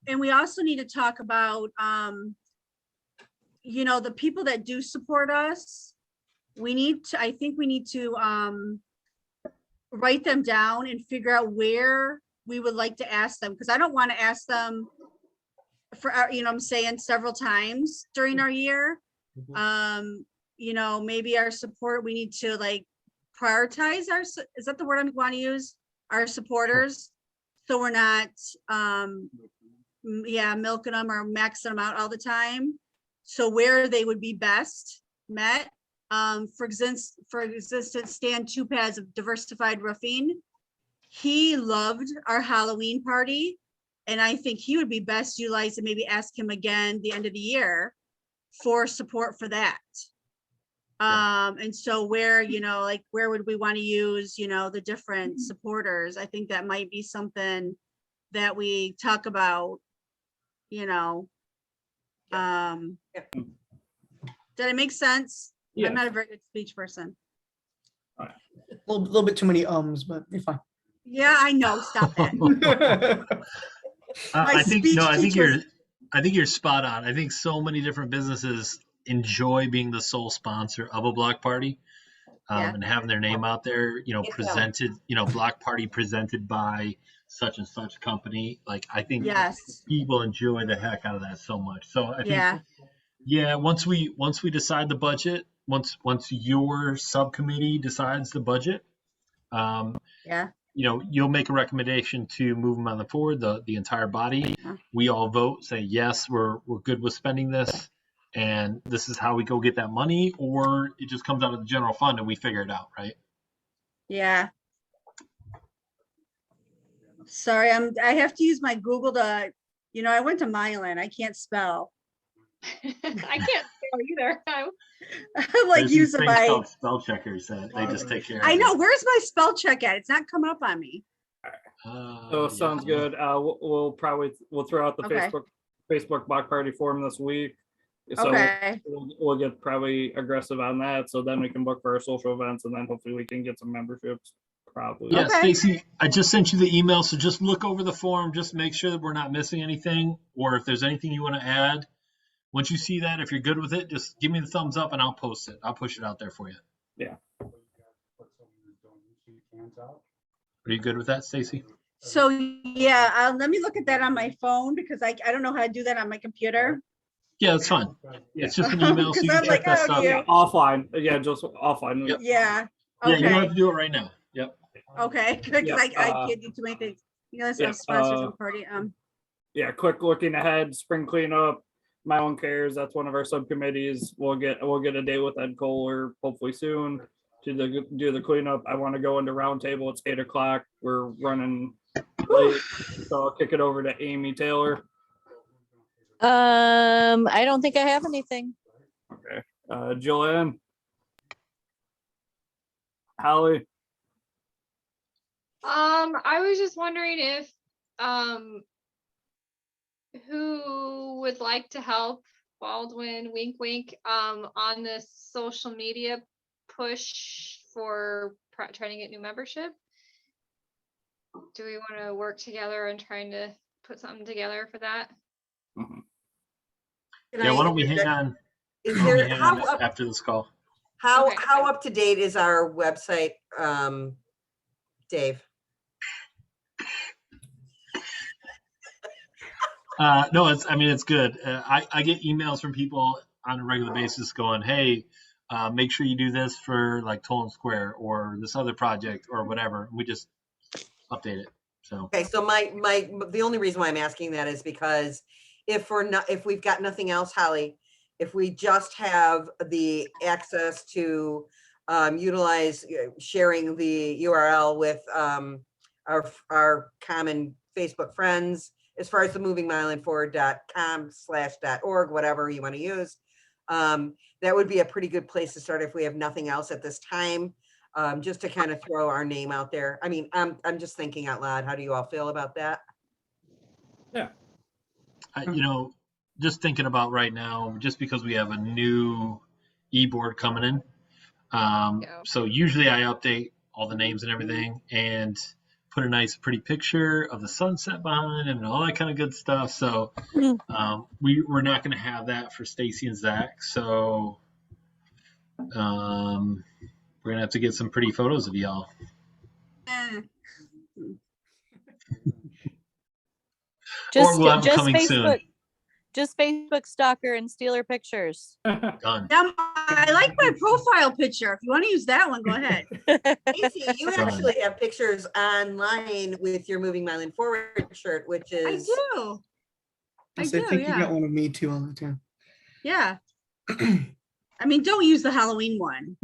And we also need to talk about the people that do support us. I think we need to write them down and figure out where we would like to ask them, because I don't want to ask them for, I'm saying several times during our year. Mhm. Maybe our support, we need to like prioritize is that the word I want to use? Our supporters. So we're not, milking them or maxing them out all the time. So where they would be best met. For instance, Stan Tupas of Diversified Roofing. He loved our Halloween party. And I think he would be best utilized, and maybe ask him again the end of the year for support for that. And so where would we want to use, the different supporters? I think that might be something that we talk about, Did it make sense? Yeah. I'm not a very good speech person. A little bit too many but you're fine. Yeah, I know. Stop that. My I think speech I think teacher- you're spot on. I think so many different businesses enjoy being the sole sponsor of a block party, Yeah. and having their name out there. Presented. Block party presented by such and such company. Like I think Yes. people enjoy the heck out of that so much. So I think Yeah. once we decide the budget, once your subcommittee decides the budget, Yeah. you'll make a recommendation to move them on the forward, the entire body. Yeah. We all vote, say, yes, we're good with spending this. And this is how we go get that money, or it just comes out of the general fund and we figure it out, right? Yeah. Sorry, I have to use my Google to, I went to Milan. I can't spell. I can't know either. I'm like There's these using things my, called spell checkers that they just take care of. I know, it. where's my spell check at? It's not coming up on me. So sounds Yeah. good. We'll throw out the Okay. Facebook block party form this week. So Okay, we'll get probably aggressive on that. So then we can book for our social events and then hopefully we can get some memberships probably. Yeah, Okay. Stacy, I just sent you the email, so just look over the form, just make sure that we're not missing anything, or if there's anything you want to add. Once you see that, if you're good with it, just give me the thumbs up and I'll post it. I'll push it out there for you. Are you good with that, Stacy? so yeah, let me look at that on my phone because I don't know how to do that on my computer. Yeah, that's fine. Yeah. It's just an email, so you Because can I'm check like, that oh, stuff. cute. Yeah, offline. Yeah, just offline. Yep. Yeah, Yeah, you don't have okay, to do it right now. Yep. okay, because Yeah, I can't do too many things. You know, yeah, some sponsors and party, Yeah, quick looking ahead, spring cleanup. Milan Cares, that's one of our subcommittees. We'll get a date with Ed Kohler hopefully soon to do the cleanup. I want to go into roundtable. It's 8 o'clock. We're running late, so I'll kick it over to Amy Taylor. I don't think I have anything. Okay, Jillian, Holly. I was just wondering if who would like to help Baldwin, wink wink, on this social media push for trying to get new membership? Do we want to work together and trying to put something together for that? Yeah, why don't we hang on? Is Why don't we there, hang how on up, after this call? Okay. how up to date is our website, Dave? No, it's good. I get emails from people on a regular basis going, hey, make sure you do this for like Tolan Square or this other project or whatever. We just update it. So Okay, so the only reason why I'm asking that is because if we've got nothing else, Holly, if we just have the access to utilize sharing the URL with our common Facebook friends, as far as the movingmilandforward.com/.org, whatever you want to use, that would be a pretty good place to start if we have nothing else at this time. Just to kind of throw our name out there. I mean, I'm just thinking out loud. How do you all feel about that? Yeah. Just thinking about right now, just because we have a new e-board coming in. Yeah. So usually I update all the names and everything and put a nice pretty picture of the sunset behind and all that kind of good stuff. So we're not going to have that for Stacy and Zach. So we're going to have to get some pretty photos of y'all. Or we'll have them coming soon. Just Facebook stalker and steal her pictures. Done. I like my profile picture. If you want to use that one, go ahead. Casey, you actually have pictures online with your Moving Milan Forward shirt, which I is do. I think you yeah. got one of me too on the too. Yeah. I mean, don't use the Halloween one.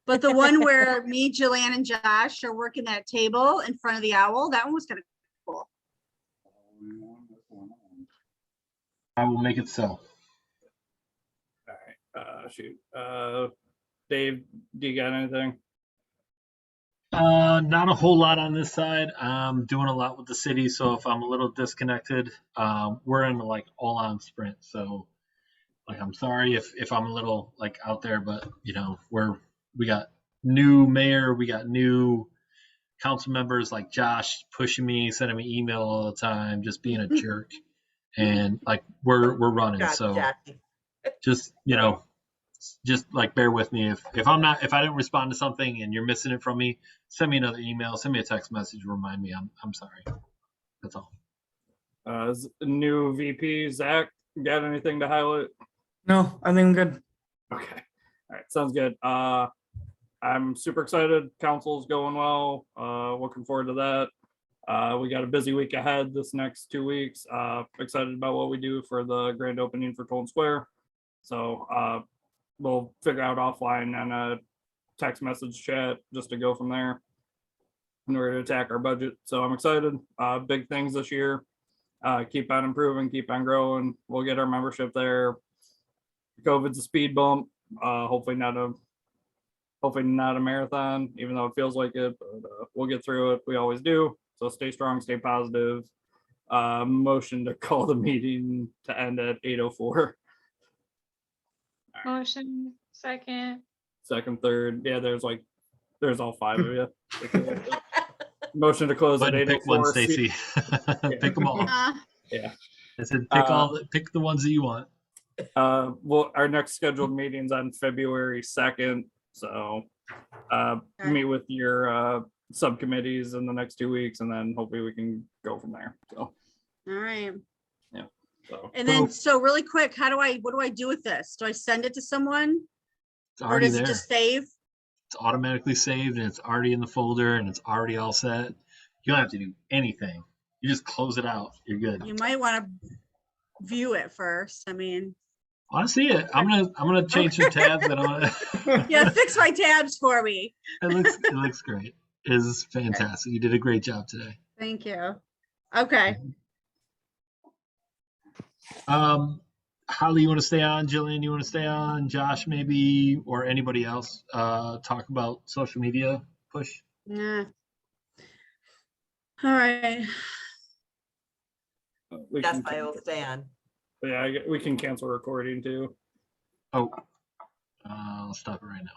But the one where me, Jillian, and Josh are working that table in front of the owl, that one was kind of cool. I will make it so. All right. Shoot. Dave, do you got anything? Not a whole lot on this side. I'm doing a lot with the city, so if I'm a little disconnected, we're in like all on sprint. So like I'm sorry if I'm a little like out there, but we got new mayor, we got new council members like Josh pushing me, sending me email all the time, just being a jerk. And like we're running. So just just like bear with me if I didn't respond to something and you're missing it from me, send me another email, send me a text message, remind me. I'm sorry. That's all. New VP Zach, got anything to highlight? No, I think I'm good. Okay. All right, sounds good. I'm super excited. Council's going well. Looking forward to that. We got a busy week ahead this next 2 weeks. Excited about what we do for the grand opening for Tolan Square. So we'll figure out offline and a text message chat just to go from there in order to attack our budget. So I'm excited. Big things this year. Keep on improving, keep on growing. We'll get our membership there. COVID's a speed bump. Hopefully not a marathon, even though it feels like it, but we'll get through it. We always do. So stay strong, stay positive. Motion to call the meeting to end at 8:04. Motion, second. Second, third. Yeah, there's all five of you. Motion to close at But pick one, 8:04. Stacy. Pick them all. Yeah. I said Uh, pick the ones that you want. Well, our next scheduled meeting's on February 2nd. So meet with your subcommittees in the next 2 weeks, and then hopefully we can go from there. So, All right. so And then, so really quick, what do I do with this? Do I send it to someone? It's Or already does it there. just save? It's automatically saved and it's already in the folder and it's already all set. You don't have to do anything. You just close it out. You're good. You might want to view it first. I mean, I see it. I'm gonna change some tabs and I'm gonna yeah, fix my tabs for me. it looks great. It is fantastic. You did a great job today. Thank you. Okay. Holly, you want to stay on? Jillian, you want to stay on? Josh, maybe, or anybody else? Talk about social media push. Yeah. All right. we Yes, can I will stay on. Yeah, we can cancel recording too. Oh, I'll stop it right now.